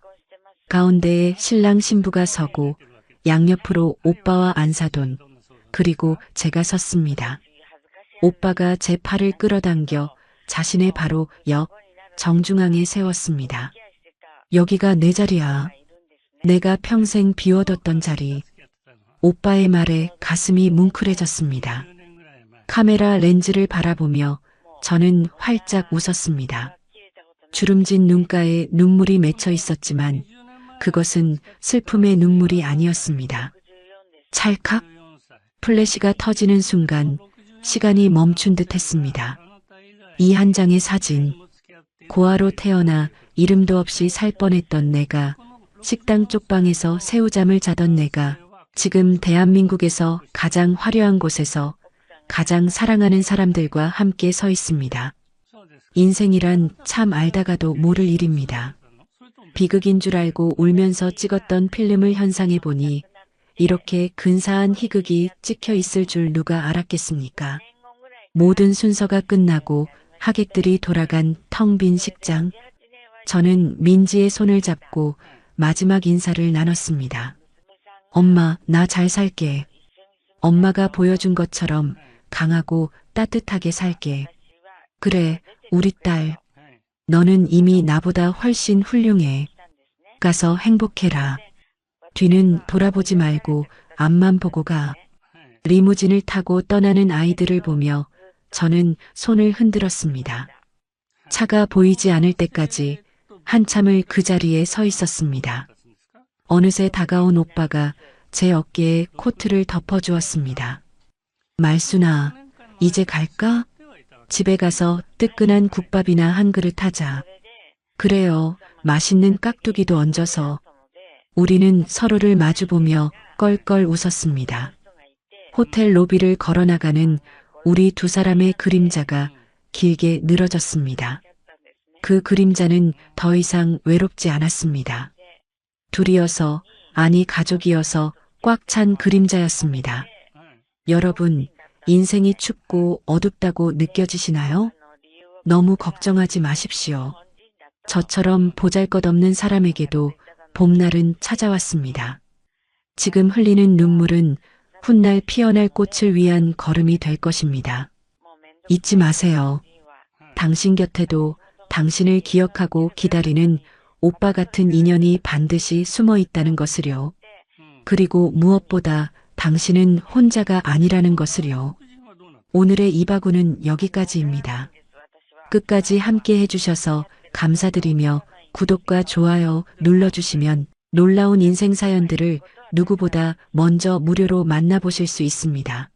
가운데에 신랑 신부가 서고 양옆으로 오빠와 안사돈, 그리고 제가 섰습니다. 오빠가 제 팔을 끌어당겨 자신의 바로 옆 정중앙에 세웠습니다. 여기가 내 자리야. 내가 평생 비워뒀던 자리. 오빠의 말에 가슴이 뭉클해졌습니다. 카메라 렌즈를 바라보며 저는 활짝 웃었습니다. 주름진 눈가에 눈물이 맺혀 있었지만 그것은 슬픔의 눈물이 아니었습니다. 찰칵 플래시가 터지는 순간 시간이 멈춘 듯 했습니다. 이 한 장의 사진, 고아로 태어나 이름도 없이 살 뻔했던 내가, 식당 쪽방에서 새우잠을 자던 내가, 지금 대한민국에서 가장 화려한 곳에서 가장 사랑하는 사람들과 함께 서 있습니다. 인생이란 참 알다가도 모를 일입니다. 비극인 줄 알고 울면서 찍었던 필름을 현상해 보니 이렇게 근사한 희극이 찍혀 있을 줄 누가 알았겠습니까? 모든 순서가 끝나고 하객들이 돌아간 텅 빈 식장. 저는 민지의 손을 잡고 마지막 인사를 나눴습니다. 엄마, 나 잘 살게. 엄마가 보여준 것처럼 강하고 따뜻하게 살게. 그래, 우리 딸. 너는 이미 나보다 훨씬 훌륭해. 가서 행복해라. 뒤는 돌아보지 말고 앞만 보고 가. 리무진을 타고 떠나는 아이들을 보며 저는 손을 흔들었습니다. 차가 보이지 않을 때까지 한참을 그 자리에 서 있었습니다. 어느새 다가온 오빠가 제 어깨에 코트를 덮어주었습니다. 말순아, 이제 갈까? 집에 가서 뜨끈한 국밥이나 한 그릇 하자. 그래요, 맛있는 깍두기도 얹어서. 우리는 서로를 마주보며 껄껄 웃었습니다. 호텔 로비를 걸어나가는 우리 두 사람의 그림자가 길게 늘어졌습니다. 그 그림자는 더 이상 외롭지 않았습니다. 둘이어서, 아니 가족이어서 꽉 찬 그림자였습니다. 여러분, 인생이 춥고 어둡다고 느껴지시나요? 너무 걱정하지 마십시오. 저처럼 보잘것없는 사람에게도 봄날은 찾아왔습니다. 지금 흘리는 눈물은 훗날 피어날 꽃을 위한 걸음이 될 것입니다. 잊지 마세요. 당신 곁에도 당신을 기억하고 기다리는 오빠 같은 인연이 반드시 숨어 있다는 것을요. 그리고 무엇보다 당신은 혼자가 아니라는 것을요. 오늘의 이바구는 여기까지입니다. 끝까지 함께 해주셔서 감사드리며 구독과 좋아요 눌러주시면 놀라운 인생 사연들을 누구보다 먼저 무료로 만나보실 수 있습니다.